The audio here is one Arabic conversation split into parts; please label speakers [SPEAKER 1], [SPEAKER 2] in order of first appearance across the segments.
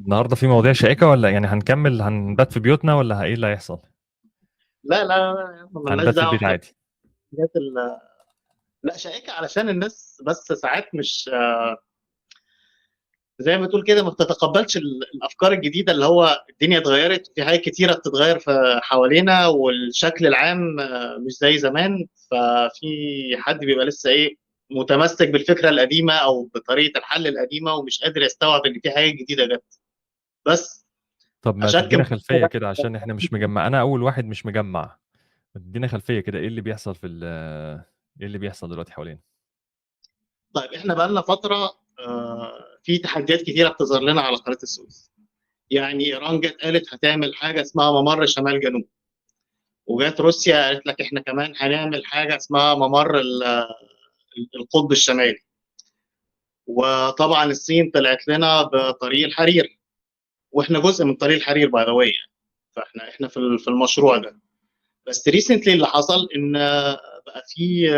[SPEAKER 1] النهارده في مواضيع شائكة ولا يعني هنكمل هنبات في بيوتنا ولا ايه اللي هيحصل؟
[SPEAKER 2] لا لا لا لا يا عم، ملناش
[SPEAKER 1] هنبات في
[SPEAKER 2] دعوه
[SPEAKER 1] البيت
[SPEAKER 2] احنا
[SPEAKER 1] عادي.
[SPEAKER 2] بالحاجات لا شائكه علشان الناس بس ساعات مش زي ما تقول كده ما بتتقبلش الافكار الجديده، اللي هو الدنيا اتغيرت، في حاجات كتيره بتتغير في حوالينا، والشكل العام مش زي زمان. ففي حد بيبقى لسه ايه، متمسك بالفكره القديمه او بطريقه الحل القديمه، ومش قادر يستوعب ان في حاجه جديده جت. بس
[SPEAKER 1] طب ما
[SPEAKER 2] اشك.
[SPEAKER 1] تدينا خلفية كده عشان احنا مش مجمع، انا اول واحد مش مجمع. تدينا خلفية كده ايه اللي بيحصل ايه اللي بيحصل دلوقتي حوالينا؟
[SPEAKER 2] طيب احنا بقى لنا فتره في تحديات كتيره بتظهر لنا على قناه السويس. يعني ايران جت قالت هتعمل حاجه اسمها ممر شمال جنوب، وجات روسيا قالت لك احنا كمان هنعمل حاجه اسمها ممر القطب الشمالي. وطبعا الصين طلعت لنا بطريق الحرير، واحنا جزء من طريق الحرير باي ذا واي. فاحنا في المشروع ده. بس ريسنتلي اللي حصل ان بقى في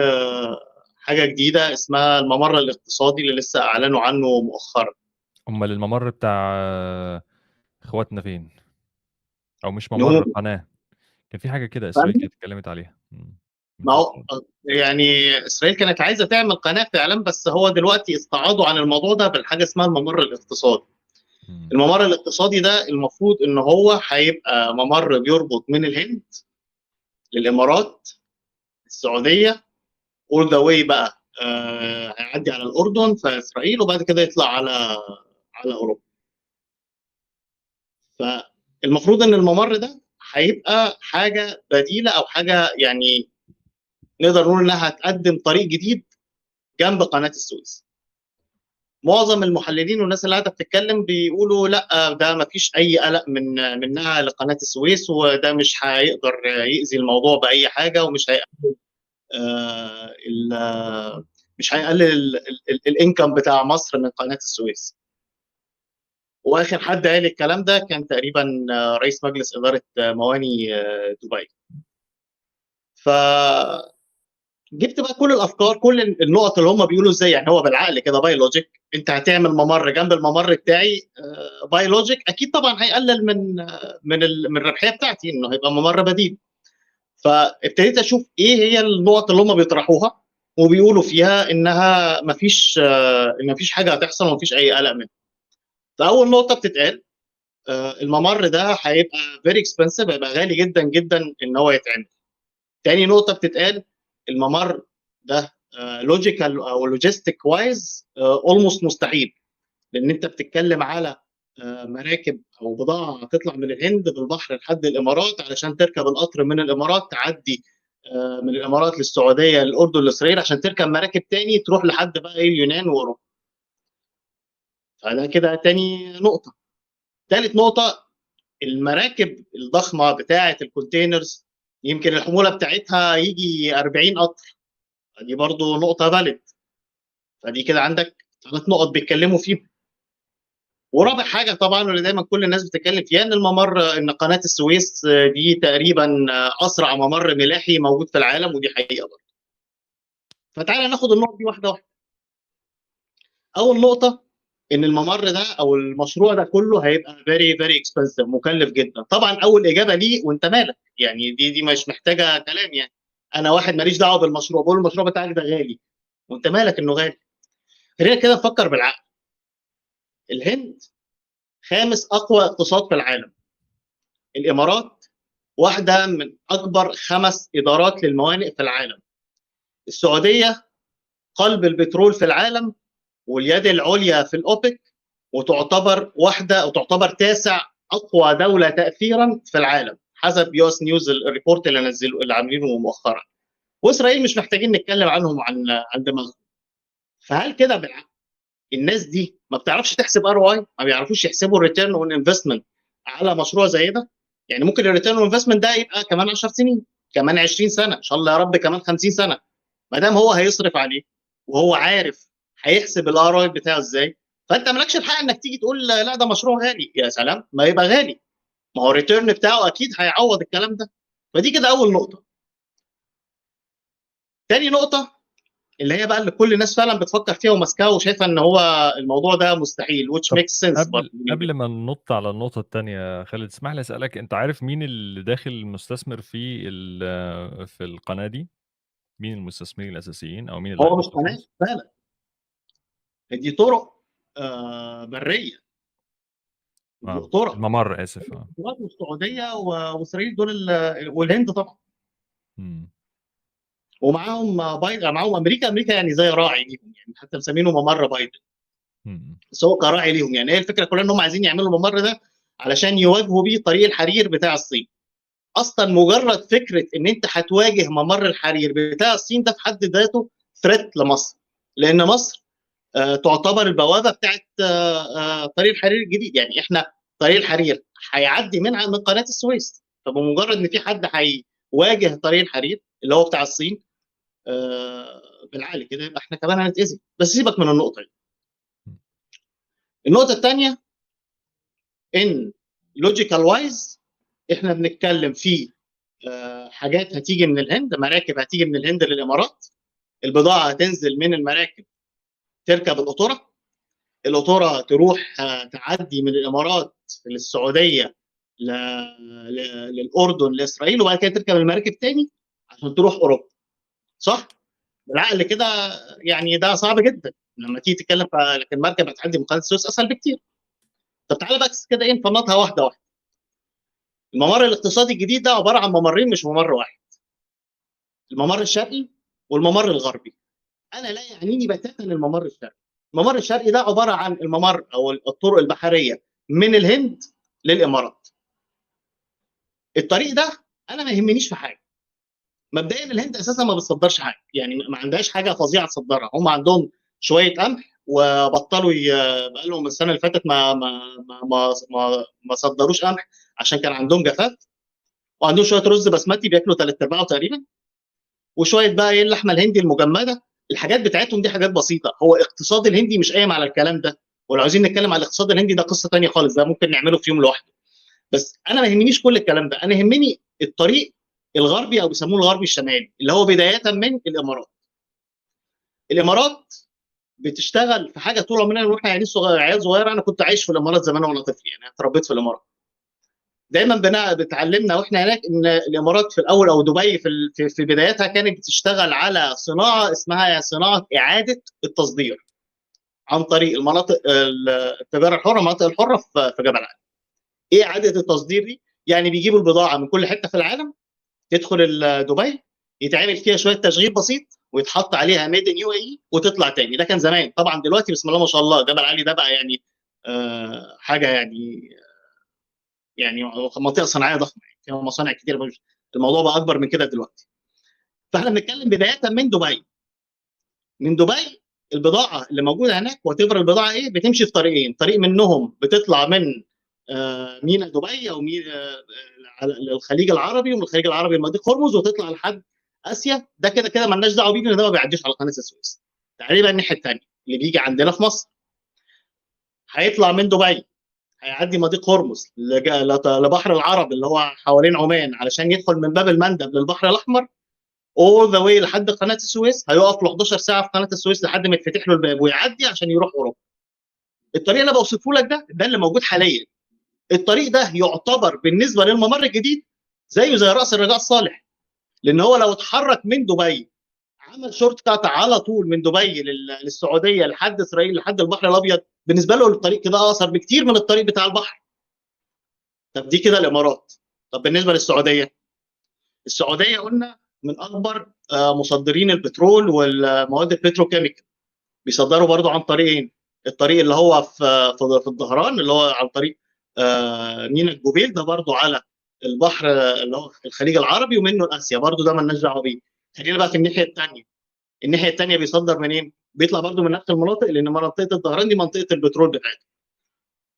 [SPEAKER 2] حاجه جديده اسمها الممر الاقتصادي اللي لسه اعلنوا عنه مؤخرا.
[SPEAKER 1] امال الممر بتاع اخواتنا فين؟ او مش ممر،
[SPEAKER 2] نقول
[SPEAKER 1] قناة. كان في حاجة كده اسرائيل كانت اتكلمت عليها من
[SPEAKER 2] ما هو
[SPEAKER 1] فترة.
[SPEAKER 2] يعني اسرائيل كانت عايزه تعمل قناه فعلا، بس هو دلوقتي استعاضوا عن الموضوع ده بالحاجه اسمها الممر الاقتصادي.
[SPEAKER 1] مم.
[SPEAKER 2] الممر الاقتصادي ده المفروض ان هو هيبقى ممر بيربط من الهند للامارات، السعوديه، اول ذا واي بقى. هيعدي على الاردن فاسرائيل، وبعد كده يطلع على اوروبا. فالمفروض ان الممر ده هيبقى حاجه بديله او حاجه يعني نقدر نقول انها هتقدم طريق جديد جنب قناه السويس. معظم المحللين والناس اللي قاعده بتتكلم بيقولوا لا، ده ما فيش اي قلق منها لقناه السويس، وده مش هيقدر يأذي الموضوع باي حاجه، ومش هيقلل مش هيقلل الانكم بتاع مصر من قناه السويس. واخر حد قال الكلام ده كان تقريبا رئيس مجلس اداره مواني دبي. ف جبت بقى كل الافكار، كل النقط اللي هم بيقولوا ازاي، يعني هو بالعقل كده باي لوجيك انت هتعمل ممر جنب الممر بتاعي. باي لوجيك اكيد طبعا هيقلل من الربحيه بتاعتي، انه هيبقى ممر بديل. فابتديت اشوف ايه هي النقط اللي هم بيطرحوها وبيقولوا فيها انها مفيش حاجه هتحصل ومفيش اي قلق منها. فاول نقطه بتتقال الممر ده هيبقى فيري اكسبنسيف، هيبقى غالي جدا جدا ان هو يتعمل. تاني نقطه بتتقال الممر ده لوجيكال او لوجيستيك وايز اولموست مستحيل، لان انت بتتكلم على مراكب او بضاعه تطلع من الهند بالبحر لحد الامارات، علشان تركب القطر من الامارات تعدي من الامارات للسعوديه للاردن لاسرائيل، عشان تركب مراكب تاني تروح لحد بقى ايه اليونان واوروبا. فده كده تاني نقطه. ثالث نقطه، المراكب الضخمه بتاعه الكونتينرز يمكن الحموله بتاعتها يجي 40 قطر. دي برضو نقطه فاليد. فدي كده عندك 3 نقط بيتكلموا فيهم. ورابع حاجه طبعا، واللي دايما كل الناس بتتكلم فيها، ان قناه السويس دي تقريبا اسرع ممر ملاحي موجود في العالم، ودي حقيقه برضه. فتعالى ناخد النقط دي واحده واحده. اول نقطه، ان الممر ده او المشروع ده كله هيبقى فيري فيري اكسبنسيف، مكلف جدا. طبعا اول اجابه ليه وانت مالك، يعني دي مش محتاجه كلام يعني. انا واحد ماليش دعوه بالمشروع، بقول المشروع بتاعك ده غالي، وانت مالك انه غالي. خلينا كده نفكر بالعقل. الهند خامس اقوى اقتصاد في العالم. الامارات واحده من اكبر 5 ادارات للموانئ في العالم. السعوديه قلب البترول في العالم، واليد العليا في الاوبك، وتعتبر تاسع اقوى دوله تاثيرا في العالم حسب يو اس نيوز الريبورت اللي عاملينه مؤخرا. واسرائيل مش محتاجين نتكلم عنهم عن دماغهم. فهل كده بالعقل الناس دي ما بتعرفش تحسب ار او اي؟ ما بيعرفوش يحسبوا الريتيرن اون انفستمنت على مشروع زي ده؟ يعني ممكن الريتيرن اون انفستمنت ده يبقى كمان 10 سنين، كمان 20 سنه، ان شاء الله يا رب كمان 50 سنه. ما دام هو هيصرف عليه وهو عارف هيحسب الار او اي بتاعه ازاي، فانت مالكش الحق انك تيجي تقول لا ده مشروع غالي. يا سلام، ما يبقى غالي، ما هو الريتيرن بتاعه اكيد هيعوض الكلام ده. فدي كده اول نقطه. تاني نقطه، اللي هي بقى اللي كل الناس فعلا بتفكر فيها وماسكاها وشايفه ان هو الموضوع ده مستحيل which
[SPEAKER 1] طب
[SPEAKER 2] makes sense برضه
[SPEAKER 1] قبل ما ننط على النقطة التانية خالد، اسمح لي أسألك، أنت عارف مين اللي داخل مستثمر في القناة دي؟ مين المستثمرين الأساسيين أو مين اللي
[SPEAKER 2] هو مش
[SPEAKER 1] هيحط
[SPEAKER 2] قناه
[SPEAKER 1] فلوس؟
[SPEAKER 2] فعلا، دي طرق بريه، دي طرق
[SPEAKER 1] الممر آسف.
[SPEAKER 2] الامارات والسعوديه واسرائيل دول والهند طبعا،
[SPEAKER 1] مم.
[SPEAKER 2] ومعاهم بايدن، معاهم امريكا يعني زي راعي ليهم، يعني حتى مسمينه ممر بايدن،
[SPEAKER 1] مم.
[SPEAKER 2] بس هو كراعي ليهم. يعني هي الفكره كلها ان هم عايزين يعملوا الممر ده علشان يواجهوا بيه طريق الحرير بتاع الصين. اصلا مجرد فكره ان انت هتواجه ممر الحرير بتاع الصين ده في حد ذاته ثريت لمصر، لان مصر تعتبر البوابه بتاعت طريق الحرير الجديد. يعني احنا طريق الحرير هيعدي من قناه السويس، فبمجرد ان في حد هيواجه طريق الحرير اللي هو بتاع الصين بالعقل كده يبقى احنا كمان هنتاذي. بس سيبك من النقطه دي. النقطه الثانيه ان لوجيكال وايز احنا بنتكلم في حاجات هتيجي من الهند، مراكب هتيجي من الهند للامارات، البضاعه هتنزل من المراكب تركب القطوره، القطوره تروح تعدي من الامارات للسعوديه للاردن لاسرائيل، وبعد كده تركب المراكب تاني عشان تروح اوروبا. صح؟ بالعقل كده يعني ده صعب جدا لما تيجي تتكلم، لكن مركب هتعدي من قناه السويس اسهل بكتير. طب تعالى بس كده ايه نفنطها واحده واحده. الممر الاقتصادي الجديد ده عباره عن ممرين مش ممر واحد، الممر الشرقي والممر الغربي. انا لا يعنيني بتاتا الممر الشرقي. الممر الشرقي ده عباره عن الممر او الطرق البحريه من الهند للامارات. الطريق ده انا ما يهمنيش في حاجه. مبدئيا الهند اساسا ما بتصدرش حاجه، يعني ما عندهاش حاجه فظيعه تصدرها. هم عندهم شويه قمح وبطلوا بقى لهم السنه اللي فاتت ما صدروش قمح عشان كان عندهم جفاف، وعندهم شويه رز بسمتي بياكلوا ثلاث ارباعه تقريبا، وشويه بقى ايه اللحمه الهندي المجمده. الحاجات بتاعتهم دي حاجات بسيطه. هو اقتصاد الهندي مش قايم على الكلام ده، ولو عايزين نتكلم على الاقتصاد الهندي ده قصه ثانيه خالص، ده ممكن نعمله في يوم لوحده. بس انا ما يهمنيش كل الكلام ده، انا يهمني الطريق الغربي او بيسموه الغربي الشمالي اللي هو بدايه من الامارات. الامارات بتشتغل في حاجه طول عمرنا واحنا عيال صغيره. انا كنت عايش في الامارات زمان وانا طفل، يعني اتربيت في الامارات. دايما بتعلمنا واحنا هناك ان الامارات في الاول او دبي في بداياتها كانت بتشتغل على صناعه اسمها صناعه اعاده التصدير عن طريق المناطق التجاره الحره، المناطق الحره في جبل علي. ايه اعاده التصدير دي؟ يعني بيجيبوا البضاعه من كل حته في العالم، تدخل دبي، يتعمل فيها شويه تشغيل بسيط ويتحط عليها ميد ان يو اي وتطلع تاني. ده كان زمان. طبعا دلوقتي بسم الله ما شاء الله جبل علي ده بقى يعني حاجه يعني منطقه صناعيه ضخمه، يعني فيها مصانع كتير. الموضوع بقى اكبر من كده دلوقتي. فاحنا بنتكلم بدايه من دبي. من دبي البضاعه اللي موجوده هناك وتبر البضاعه ايه بتمشي في طريقين. طريق منهم بتطلع من ميناء دبي او للخليج العربي، ومن الخليج العربي لمضيق هرمز وتطلع لحد اسيا. ده كده كده مالناش دعوه بيه لان ده ما بيعديش على قناه السويس. تقريبا الناحيه الثانيه اللي بيجي عندنا في مصر هيطلع من دبي، هيعدي مضيق هرمز لبحر العرب اللي هو حوالين عمان علشان يدخل من باب المندب للبحر الاحمر all the way لحد قناه السويس. هيقف له 11 ساعه في قناه السويس لحد ما يتفتح له الباب ويعدي عشان يروح اوروبا. الطريق اللي بوصفه لك ده اللي موجود حاليا. الطريق ده يعتبر بالنسبه للممر الجديد زيه زي راس الرجاء الصالح، لان هو لو اتحرك من دبي عمل شورت كات على طول من دبي للسعوديه لحد اسرائيل لحد البحر الابيض، بالنسبه له الطريق كده اقصر بكتير من الطريق بتاع البحر. طب دي كده الامارات. طب بالنسبه للسعوديه، السعوديه قلنا من اكبر مصدرين البترول والمواد البتروكيميكال. بيصدروا برضو عن طريقين. الطريق اللي هو في الظهران اللي هو عن طريق ميناء الجوبيل، ده برضو على البحر اللي هو الخليج العربي ومنه لاسيا، برضو ده مالناش دعوه بيه. خلينا بقى في الناحيه الثانيه. الناحيه الثانيه بيصدر منين؟ بيطلع برضو من نفس المناطق، لان منطقه الظهران دي منطقه البترول بتاعتها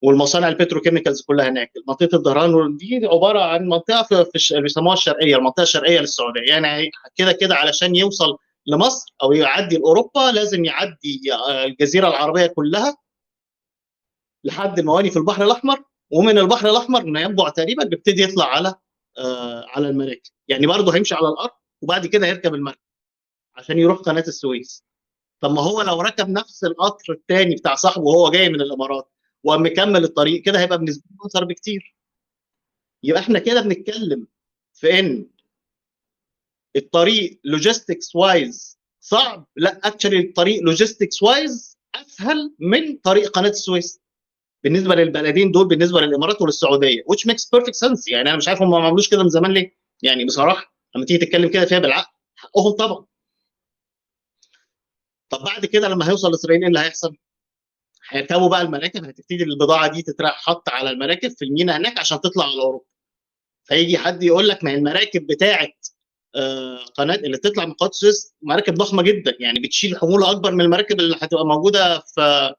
[SPEAKER 2] والمصانع البتروكيميكالز كلها هناك. منطقه الظهران دي عباره عن منطقه اللي بيسموها الشرقيه، المنطقه الشرقيه للسعوديه. يعني كده كده علشان يوصل لمصر او يعدي لاوروبا لازم يعدي الجزيره العربيه كلها لحد المواني في البحر الاحمر، ومن البحر الاحمر من ينبع تقريبا بيبتدي يطلع على المراكب. يعني برضه هيمشي على الارض وبعد كده هيركب المركب عشان يروح قناه السويس. طب ما هو لو ركب نفس القطر الثاني بتاع صاحبه وهو جاي من الامارات وقام مكمل الطريق كده، هيبقى بالنسبه له اكثر بكتير. يبقى احنا كده بنتكلم في ان الطريق لوجيستكس وايز صعب. لا، اكشلي الطريق لوجيستكس وايز اسهل من طريق قناه السويس بالنسبه للبلدين دول، بالنسبه للامارات وللسعوديه، which makes perfect sense. يعني انا مش عارف هم ما عملوش كده من زمان ليه، يعني بصراحه لما تيجي تتكلم كده فيها بالعقل حقهم طبعا. طب بعد كده لما هيوصل لاسرائيل ايه اللي هيحصل؟ هيركبوا بقى المراكب، هتبتدي البضاعه دي تتحط على المراكب في الميناء هناك عشان تطلع على اوروبا. فيجي حد يقول لك ما هي المراكب بتاعه قناه اللي تطلع من قناه السويس مراكب ضخمه جدا، يعني بتشيل حموله اكبر من المراكب اللي هتبقى موجوده في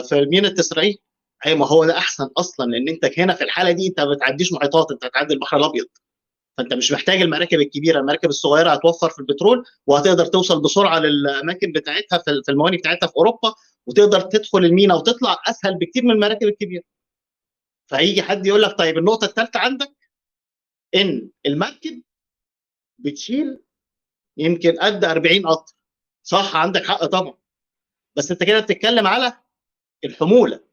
[SPEAKER 2] في ميناء اسرائيل. اي ما هو ده احسن اصلا، لان انت هنا في الحاله دي انت ما بتعديش محيطات، انت هتعدي البحر الابيض. فانت مش محتاج المراكب الكبيره، المراكب الصغيره هتوفر في البترول وهتقدر توصل بسرعه للاماكن بتاعتها في المواني بتاعتها في اوروبا، وتقدر تدخل الميناء وتطلع اسهل بكتير من المراكب الكبيره. فهيجي حد يقول لك طيب النقطه الثالثه عندك ان المركب بتشيل يمكن قد 40 قطر. صح، عندك حق طبعا، بس انت كده بتتكلم على الحموله.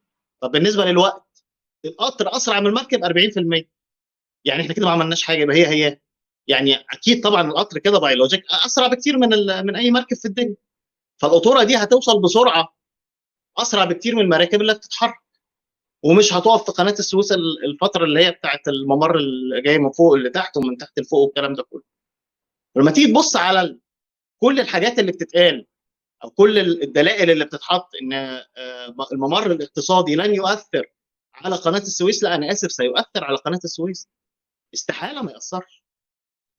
[SPEAKER 2] طب بالنسبه للوقت، القطر اسرع من المركب 40%. يعني احنا كده ما عملناش حاجه، يبقى هي يعني اكيد طبعا القطر كده بيولوجيك اسرع بكتير من اي مركب في الدنيا. فالقطوره دي هتوصل بسرعه اسرع بكتير من المراكب اللي بتتحرك، ومش هتقف في قناه السويس الفتره اللي هي بتاعت الممر اللي جاي من فوق اللي تحت ومن تحت لفوق والكلام ده كله. ولما تيجي تبص على كل الحاجات اللي بتتقال او كل الدلائل اللي بتتحط ان الممر الاقتصادي لن يؤثر على قناه السويس، لا انا اسف، سيؤثر على قناه السويس. استحاله ما ياثرش.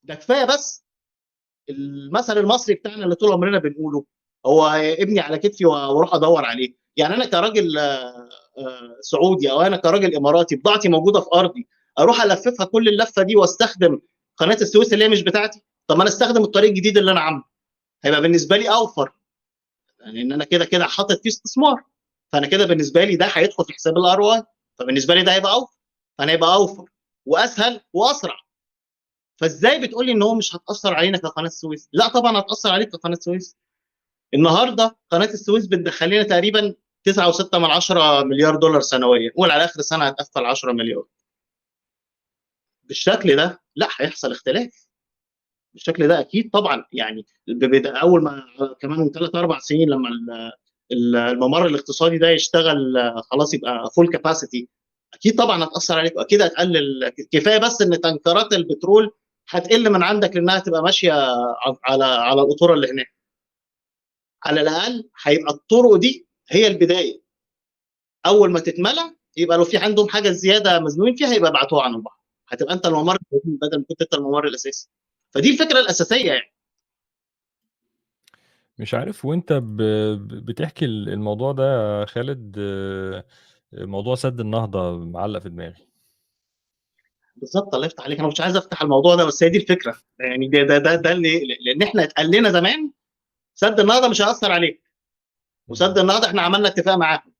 [SPEAKER 2] ده كفايه بس المثل المصري بتاعنا اللي طول عمرنا بنقوله، هو ابني على كتفي واروح ادور عليه. يعني انا كراجل سعودي او انا كراجل اماراتي بضاعتي موجوده في ارضي، اروح الففها كل اللفه دي واستخدم قناه السويس اللي هي مش بتاعتي؟ طب ما انا استخدم الطريق الجديد اللي انا عامله، هيبقى بالنسبه لي اوفر، يعني ان انا كده كده حاطط فيه استثمار. فانا كده بالنسبه لي ده هيدخل في حساب الار واي، فبالنسبه لي ده هيبقى اوفر. فانا هيبقى اوفر واسهل واسرع. فازاي بتقول لي ان هو مش هتاثر علينا كقناه السويس؟ لا طبعا هتاثر عليك كقناه السويس. النهارده قناه السويس بتدخل لنا تقريبا 9.6 مليار دولار سنويا، قول على اخر السنه هتقفل 10 مليار. بالشكل ده لا هيحصل اختلاف، بالشكل ده اكيد طبعا. يعني اول ما كمان 3 4 سنين لما الممر الاقتصادي ده يشتغل خلاص يبقى فول كاباسيتي، اكيد طبعا هتاثر عليك واكيد هتقلل. كفايه بس ان تنكرات البترول هتقل من عندك لانها تبقى ماشيه على القطوره اللي هناك. على الاقل هيبقى الطرق دي هي البدايه. اول ما تتملى يبقى لو في عندهم حاجه زياده مزنوقين فيها يبقى يبعتوها عن البحر، هتبقى انت الممر بدل ما كنت انت الممر الاساسي. فدي الفكره الاساسيه يعني.
[SPEAKER 1] مش عارف، وأنت بتحكي الموضوع ده يا خالد، موضوع سد النهضة معلق في دماغي.
[SPEAKER 2] بالظبط، الله يفتح عليك، انا مش عايز افتح الموضوع ده بس هي دي الفكره. يعني ده اللي لان احنا اتقال لنا زمان سد النهضه مش هياثر عليك، وسد النهضه احنا عملنا اتفاق معاهم،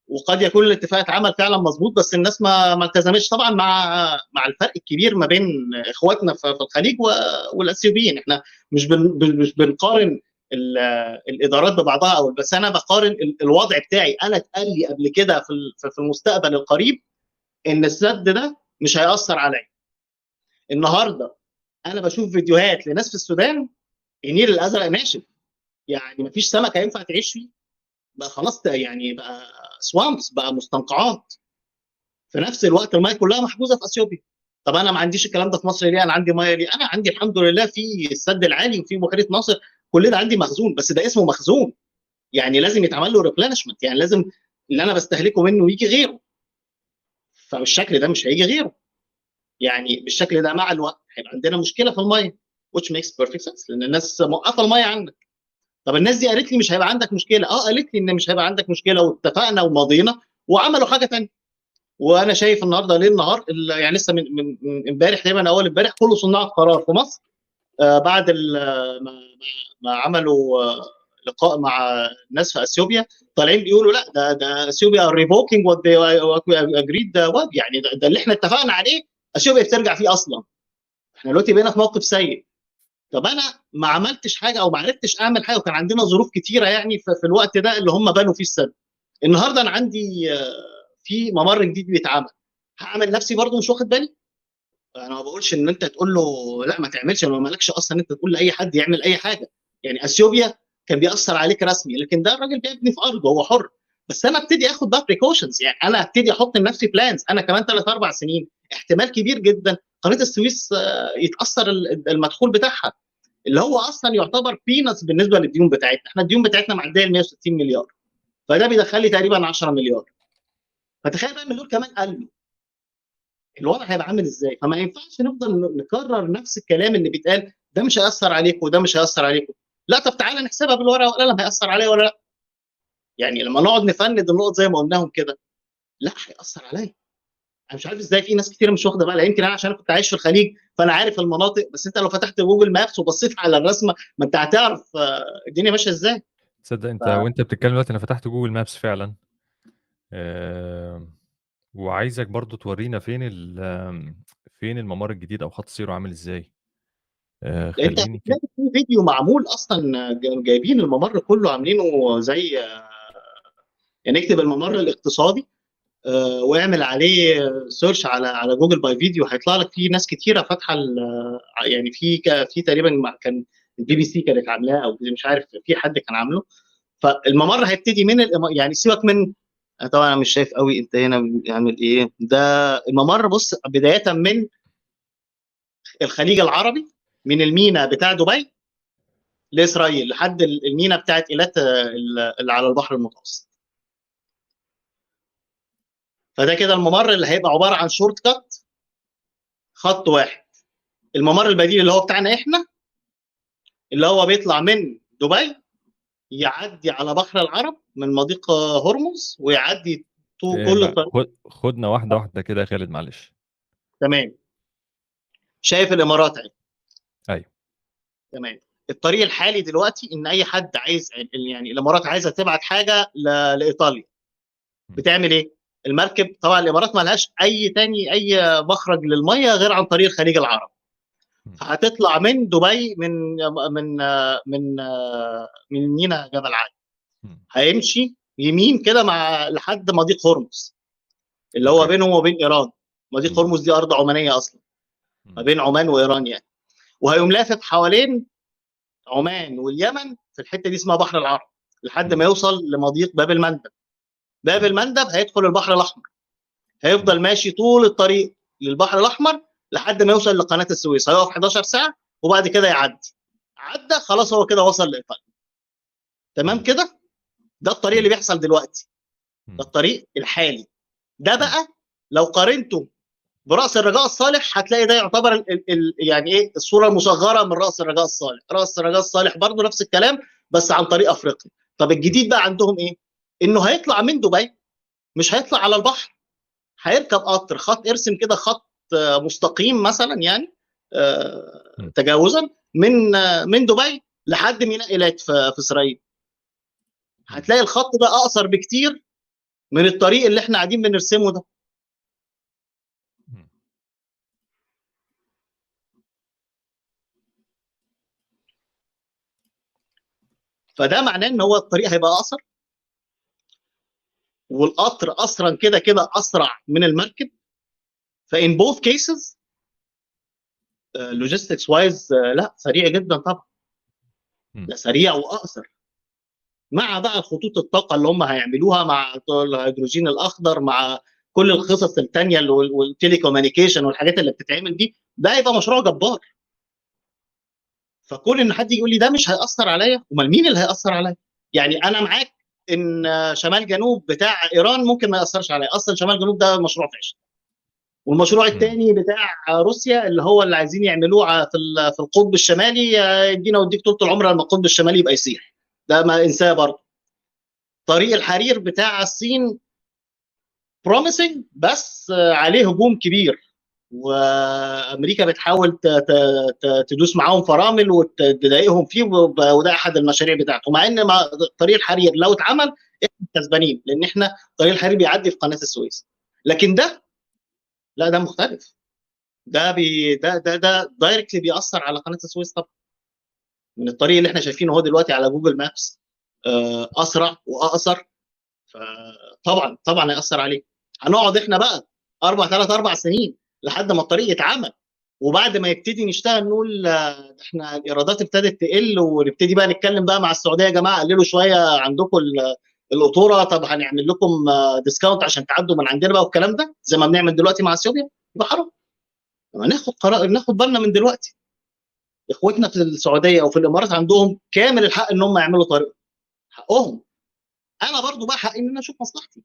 [SPEAKER 2] وقد يكون الاتفاق اتعمل فعلا مظبوط بس الناس ما التزمتش طبعا مع الفرق الكبير ما بين اخواتنا في الخليج والاثيوبيين. احنا مش بنقارن الادارات ببعضها، او بس انا بقارن الوضع بتاعي انا. اتقال لي قبل كده في المستقبل القريب ان السد ده مش هياثر عليا. النهارده انا بشوف فيديوهات لناس في السودان، النيل الازرق ناشف، يعني مفيش سمكه ينفع تعيش فيه، بقى خلاص يعني بقى سوامبس، بقى مستنقعات. في نفس الوقت الميه كلها محجوزه في اثيوبيا. طب انا ما عنديش الكلام ده في مصر ليه؟ انا عندي ميه ليه؟ انا عندي الحمد لله في السد العالي وفي بحيره ناصر، كل ده عندي مخزون، بس ده اسمه مخزون، يعني لازم يتعمل له ريبلانشمنت، يعني لازم اللي انا بستهلكه منه يجي غيره. فبالشكل ده مش هيجي غيره. يعني بالشكل ده مع الوقت هيبقى عندنا مشكله في الميه، which makes perfect sense لان الناس موقفه الميه عندك. طب الناس دي قالت لي مش هيبقى عندك مشكله، قالت لي ان مش هيبقى عندك مشكله واتفقنا وماضينا وعملوا حاجه ثانيه. وانا شايف النهارده ليل نهار يعني لسه من امبارح تقريبا اول امبارح كل صناع القرار في مصر بعد ما عملوا لقاء مع الناس في اثيوبيا طالعين بيقولوا لا ده اثيوبيا ريفوكينج وات اجريد، يعني ده اللي احنا اتفقنا عليه اثيوبيا بترجع فيه اصلا. احنا دلوقتي بقينا في موقف سيء. طب انا ما عملتش حاجه او ما عرفتش اعمل حاجه، وكان عندنا ظروف كتيره يعني في الوقت ده اللي هم بنوا فيه السد. النهارده انا عندي في ممر جديد بيتعمل، هعمل نفسي برضو مش واخد بالي؟ انا ما بقولش ان انت تقول له لا ما تعملش، ما مالكش اصلا انت تقول لاي حد يعمل اي حاجه. يعني اثيوبيا كان بيأثر عليك رسمي، لكن ده الراجل بيبني في ارضه، هو حر. بس انا ابتدي اخد بقى بريكوشنز، يعني انا ابتدي احط لنفسي بلانز. انا كمان 3 4 سنين احتمال كبير جدا قناه السويس يتاثر المدخول بتاعها، اللي هو اصلا يعتبر بينس بالنسبه للديون بتاعتنا. احنا الديون بتاعتنا معديه ال 160 مليار، فده بيدخل لي تقريبا 10 مليار. فتخيل بقى ان دول كمان قالوا الوضع هيبقى عامل ازاي. فما ينفعش نفضل نكرر نفس الكلام اللي بيتقال، ده مش هيأثر عليكم وده مش هيأثر عليكم. لا، طب تعالى نحسبها بالورقه والقلم، هيأثر عليا ولا لا؟ يعني لما نقعد نفند النقط زي ما قلناهم كده، لا هيأثر عليا. انا مش عارف ازاي في ناس كتير مش واخده بالها. يمكن انا عشان كنت عايش في الخليج فانا عارف المناطق، بس انت لو فتحت جوجل مابس وبصيت على الرسمه ما انت هتعرف الدنيا ماشيه ازاي.
[SPEAKER 1] تصدق
[SPEAKER 2] ف...
[SPEAKER 1] انت وانت بتتكلم دلوقتي انا فتحت جوجل مابس فعلا. وعايزك برضو تورينا فين الممر الجديد او خط سيره عامل ازاي.
[SPEAKER 2] انت
[SPEAKER 1] خليني كده.
[SPEAKER 2] هتلاقي في فيديو معمول اصلا، جايبين الممر كله عاملينه زي يعني اكتب الممر الاقتصادي واعمل عليه سيرش على جوجل باي فيديو، هيطلع لك فيه ناس كتيره فاتحه يعني في تقريبا كان البي بي سي كانت عاملاه، او مش عارف في حد كان عامله. فالممر هيبتدي من يعني سيبك من، طبعا انا مش شايف قوي انت هنا بيعمل ايه ده. الممر بص بدايه من الخليج العربي، من المينا بتاع دبي لاسرائيل لحد المينا بتاعت ايلات اللي على البحر المتوسط. فده كده الممر اللي هيبقى عباره عن شورت كات، خط واحد. الممر البديل اللي هو بتاعنا احنا، اللي هو بيطلع من دبي يعدي على بحر العرب من مضيق هرمز ويعدي طول كل الطريق.
[SPEAKER 1] خدنا واحده واحده كده يا خالد معلش.
[SPEAKER 2] تمام. شايف الامارات اهي.
[SPEAKER 1] ايوه.
[SPEAKER 2] تمام. الطريق الحالي دلوقتي ان اي حد عايز، يعني الامارات عايزه تبعت حاجه لايطاليا،
[SPEAKER 1] م.
[SPEAKER 2] بتعمل ايه؟ المركب طبعا الامارات ما لهاش اي مخرج للميه غير عن طريق الخليج العربي.
[SPEAKER 1] م.
[SPEAKER 2] فهتطلع من دبي من من من ميناء جبل علي،
[SPEAKER 1] م.
[SPEAKER 2] هيمشي يمين كده مع لحد مضيق هرمز اللي هو
[SPEAKER 1] اوكي.
[SPEAKER 2] بينهم وبين ايران. مضيق
[SPEAKER 1] م.
[SPEAKER 2] هرمز دي ارض عمانيه اصلا، ما
[SPEAKER 1] م.
[SPEAKER 2] بين عمان وايران يعني. وهيقوم لافف حوالين عمان واليمن في الحته دي اسمها بحر العرب لحد
[SPEAKER 1] م.
[SPEAKER 2] ما يوصل لمضيق باب المندب. باب
[SPEAKER 1] م.
[SPEAKER 2] المندب هيدخل البحر الاحمر، هيفضل ماشي طول الطريق للبحر الاحمر لحد ما يوصل لقناه السويس، هيقف 11 ساعه وبعد كده يعدي. عدى خلاص هو كده وصل لايطاليا. تمام
[SPEAKER 1] م.
[SPEAKER 2] كده. ده الطريق
[SPEAKER 1] م.
[SPEAKER 2] اللي بيحصل دلوقتي،
[SPEAKER 1] م.
[SPEAKER 2] ده الطريق الحالي. ده
[SPEAKER 1] م.
[SPEAKER 2] بقى لو قارنته براس الرجاء الصالح هتلاقي ده يعتبر يعني ايه الصوره المصغره من راس الرجاء الصالح. راس الرجاء الصالح برضه نفس الكلام بس عن طريق افريقيا. طب
[SPEAKER 1] م.
[SPEAKER 2] الجديد بقى عندهم ايه؟ انه هيطلع من دبي، مش هيطلع على البحر، هيركب قطر. خط ارسم كده خط مستقيم مثلا يعني
[SPEAKER 1] م.
[SPEAKER 2] تجاوزا من دبي لحد ميناء ايلات في اسرائيل.
[SPEAKER 1] م.
[SPEAKER 2] هتلاقي الخط ده اقصر بكتير من الطريق اللي احنا قاعدين بنرسمه ده.
[SPEAKER 1] م.
[SPEAKER 2] فده معناه ان هو الطريق هيبقى اقصر، والقطر اصلا كده كده اسرع من المركب. فان بوث كيسز لوجيستكس وايز لا سريع جدا طبعا.
[SPEAKER 1] م.
[SPEAKER 2] ده سريع واقصر، مع بقى خطوط الطاقه اللي هم هيعملوها مع الهيدروجين الاخضر، مع كل القصص الثانيه والتيلي كوميونيكيشن والحاجات اللي بتتعمل دي. ده هيبقى مشروع جبار. فكون ان حد يقول لي ده مش هياثر عليا، امال مين اللي هياثر عليا؟ يعني انا معاك ان شمال جنوب بتاع ايران ممكن ما ياثرش عليا، اصلا شمال جنوب ده مشروع فاشل. والمشروع
[SPEAKER 1] م.
[SPEAKER 2] الثاني بتاع روسيا اللي هو اللي عايزين يعملوه في القطب الشمالي، يدينا وديك طول العمر لما القطب الشمالي يبقى يسيح، ده ما انساه برضه. طريق الحرير بتاع الصين بروميسنج بس عليه هجوم كبير، وامريكا بتحاول تدوس معاهم فرامل وتضايقهم فيه، وده احد المشاريع بتاعته. مع ان طريق الحرير لو اتعمل احنا كسبانين، لان احنا طريق الحرير بيعدي في قناه السويس. لكن ده لا، ده مختلف. ده دايركتلي بيأثر على قناه السويس طبعا. من الطريق اللي احنا شايفينه هو دلوقتي على جوجل مابس اسرع واقصر، فطبعا هيأثر عليه. هنقعد احنا بقى 4 سنين لحد ما الطريق يتعمل، وبعد ما يبتدي نشتغل نقول احنا الايرادات ابتدت تقل، ونبتدي بقى نتكلم بقى مع السعوديه، يا جماعه قللوا شويه عندكم القطوره، طب هنعمل لكم ديسكاونت عشان تعدوا من عندنا بقى، والكلام ده زي ما بنعمل دلوقتي مع اثيوبيا. يبقى حرام. ناخد قرار، ناخد بالنا من دلوقتي. اخوتنا في السعوديه او في الامارات عندهم كامل الحق ان هم يعملوا طريق، حقهم. انا برضو بقى حقي ان انا اشوف مصلحتي،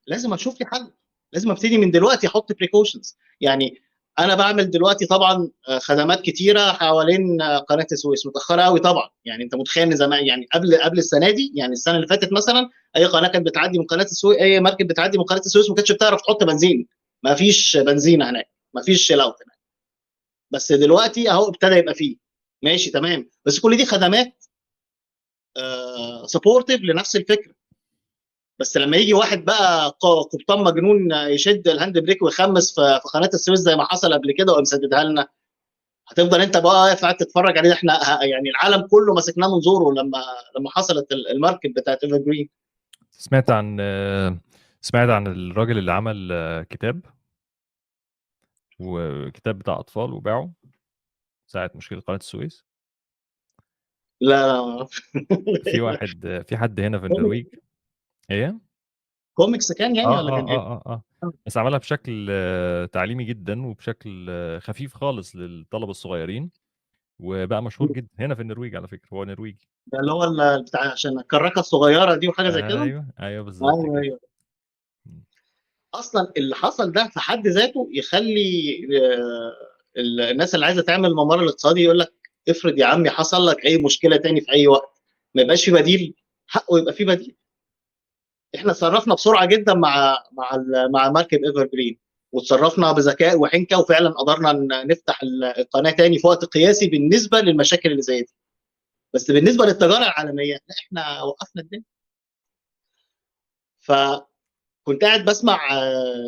[SPEAKER 2] لازم اشوف لي حل، لازم ابتدي من دلوقتي احط بريكوشنز. يعني انا بعمل دلوقتي طبعا خدمات كتيره حوالين قناه السويس، متاخره قوي طبعا. يعني انت متخيل ان زمان، يعني قبل السنه دي، يعني السنه اللي فاتت مثلا، اي قناه كانت بتعدي من قناه السويس، اي مركب بتعدي من قناه السويس ما كانتش بتعرف تحط بنزين، ما فيش بنزين هناك، ما فيش شيل اوت هناك. بس دلوقتي اهو ابتدى يبقى فيه، ماشي تمام. بس كل دي خدمات سبورتيف لنفس الفكره. بس لما يجي واحد بقى قبطان مجنون يشد الهاند بريك ويخمس في قناه السويس زي ما حصل قبل كده ومسددها لنا، هتفضل انت بقى واقف قاعد تتفرج عليه؟ احنا يعني العالم كله مسكناه من زوره لما حصلت المركب بتاعت ايفر جرين.
[SPEAKER 1] سمعت عن الراجل اللي عمل كتاب بتاع اطفال وباعه ساعه مشكله قناه السويس.
[SPEAKER 2] لا
[SPEAKER 1] في حد هنا في النرويج. ايه؟
[SPEAKER 2] كوميكس كان يعني ولا كان ايه؟
[SPEAKER 1] بس عملها بشكل تعليمي جدا، وبشكل خفيف خالص للطلبه الصغيرين، وبقى مشهور جدا هنا في النرويج. على فكره هو نرويجي.
[SPEAKER 2] ده اللي هو بتاع عشان الكراكه الصغيره دي وحاجه زي كده.
[SPEAKER 1] ايوه بالظبط
[SPEAKER 2] ايوه
[SPEAKER 1] كده.
[SPEAKER 2] ايوه. اصلا اللي حصل ده في حد ذاته يخلي الناس اللي عايزه تعمل الممر الاقتصادي يقول لك افرض يا عمي حصل لك اي مشكله تاني في اي وقت، ما يبقاش في بديل. حقه يبقى في بديل. احنا تصرفنا بسرعه جدا مع مركب ايفر جرين، وتصرفنا بذكاء وحنكه، وفعلا قدرنا نفتح القناه تاني في وقت قياسي بالنسبه للمشاكل اللي زي دي. بس بالنسبه للتجاره العالميه لا، احنا وقفنا الدنيا. فكنت قاعد بسمع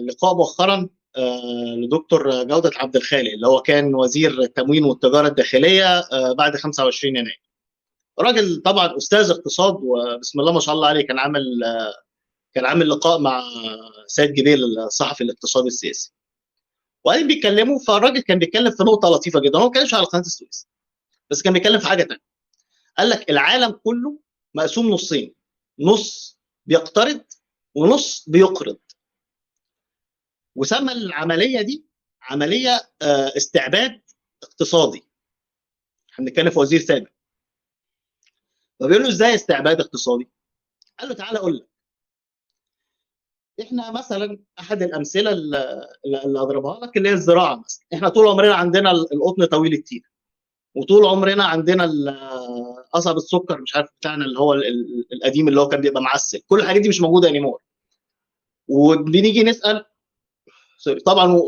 [SPEAKER 2] لقاء مؤخرا لدكتور جودة عبد الخالق، اللي هو كان وزير التموين والتجاره الداخليه بعد 25 يناير. راجل طبعا استاذ اقتصاد، وبسم الله ما شاء الله عليه، كان عامل لقاء مع سيد جبيل الصحفي الاقتصادي السياسي، وقاعدين بيتكلموا. فالراجل كان بيتكلم في نقطه لطيفه جدا، هو ما كانش على قناه السويس بس كان بيتكلم في حاجه ثانيه. قال لك العالم كله مقسوم نصين، نص بيقترض ونص بيقرض، وسمى العمليه دي عمليه استعباد اقتصادي. احنا بنتكلم في وزير سابق، فبيقول له ازاي استعباد اقتصادي؟ قال له تعالى اقول لك. احنا مثلا احد الامثله اللي اضربها لك اللي هي الزراعه مثلا. احنا طول عمرنا عندنا القطن طويل التيل، وطول عمرنا عندنا قصب السكر مش عارف بتاعنا اللي هو القديم اللي هو كان بيبقى معسل. كل الحاجات دي مش موجوده انيمور. وبنيجي نسال طبعا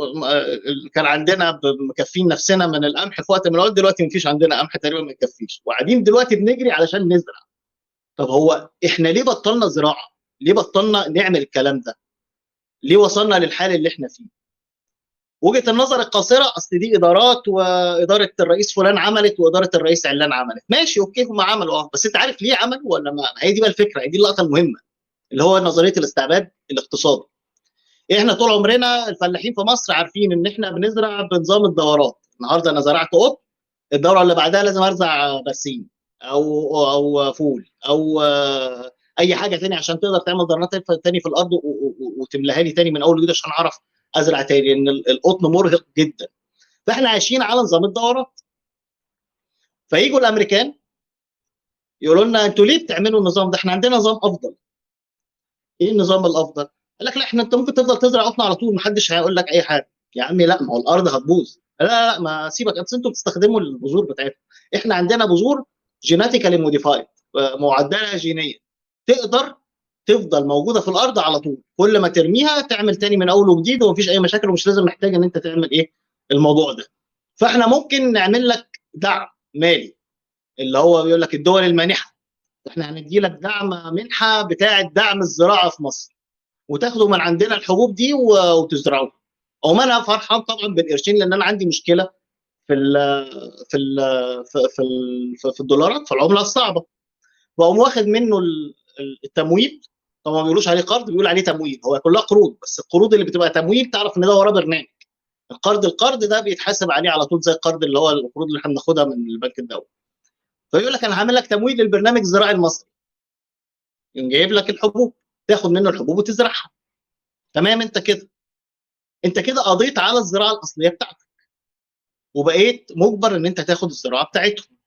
[SPEAKER 2] كان عندنا مكفين نفسنا من القمح في وقت من الاوقات، دلوقتي مفيش عندنا قمح تقريبا، ما يكفيش، وقاعدين دلوقتي بنجري علشان نزرع. طب هو احنا ليه بطلنا زراعه؟ ليه بطلنا نعمل الكلام ده؟ ليه وصلنا للحال اللي احنا فيه؟ وجهه النظر القاصره اصل دي ادارات، واداره الرئيس فلان عملت واداره الرئيس علان عملت. ماشي اوكي، هم عملوا بس انت عارف ليه عملوا ولا ما؟ هي دي بقى الفكره، هي دي اللقطه المهمه، اللي هو نظريه الاستعباد الاقتصادي. احنا طول عمرنا الفلاحين في مصر عارفين ان احنا بنزرع بنظام الدورات. النهارده انا زرعت قطن، الدوره اللي بعدها لازم ارزع برسيم او فول او اي حاجه تاني عشان تقدر تعمل ضرنات تاني في الارض وتملاها لي تاني من اول وجديد عشان اعرف ازرع تاني، لان القطن مرهق جدا. فاحنا عايشين على نظام الدورات. فييجوا الامريكان يقولوا لنا انتوا ليه بتعملوا النظام ده؟ احنا عندنا نظام افضل. ايه النظام الافضل؟ قال لك لا، احنا انت ممكن تفضل تزرع قطن على طول، محدش هيقول لك اي حاجه. يا عمي لا، ما هو الارض هتبوظ. لا ما سيبك، انتوا بتستخدموا البذور بتاعتكم. احنا عندنا بذور جيناتيكالي موديفايد، معدله جينيا، تقدر تفضل موجوده في الارض على طول. كل ما ترميها تعمل تاني من اول وجديد، ومفيش اي مشاكل، ومش لازم محتاج ان انت تعمل ايه الموضوع ده. فاحنا ممكن نعمل لك دعم مالي، اللي هو بيقول لك الدول المانحه، احنا هندي لك دعم منحه بتاعه دعم الزراعه في مصر، وتاخدوا من عندنا الحبوب دي وتزرعوها. او ما انا فرحان طبعا بالقرشين، لان انا عندي مشكله في ال في ال في الدولارات، في العمله الصعبه، وقام واخد منه التمويل. طبعا ما بيقولوش عليه قرض، بيقول عليه تمويل. هو كلها قروض، بس القروض اللي بتبقى تمويل تعرف ان ده وراه برنامج. القرض ده بيتحاسب عليه على طول زي القرض اللي هو القروض اللي احنا بناخدها من البنك الدولي. فيقول لك انا هعمل لك تمويل للبرنامج الزراعي المصري، جايب لك الحبوب، تاخد منه الحبوب وتزرعها. تمام، انت كده قضيت على الزراعه الاصليه بتاعتك، وبقيت مجبر ان انت تاخد الزراعه بتاعتهم.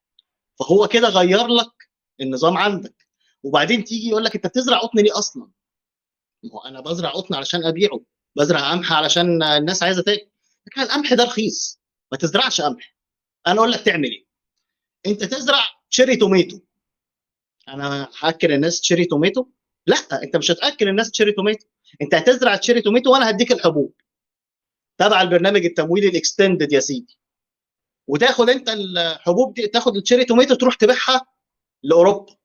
[SPEAKER 2] فهو كده غير لك النظام عندك. وبعدين تيجي يقول لك انت بتزرع قطن ليه اصلا؟ ما هو انا بزرع قطن علشان ابيعه، بزرع قمح علشان الناس عايزه تاكل. لكن القمح ده رخيص، ما تزرعش قمح. انا اقول لك تعمل ايه؟ انت تزرع تشيري توميتو. انا هاكل الناس تشيري توميتو؟ لا، انت مش هتاكل الناس تشيري توميتو. انت هتزرع تشيري توميتو وانا هديك الحبوب تبع البرنامج التمويلي الاكستندد يا سيدي، وتاخد انت الحبوب دي، تاخد التشيري توميتو تروح تبيعها لاوروبا.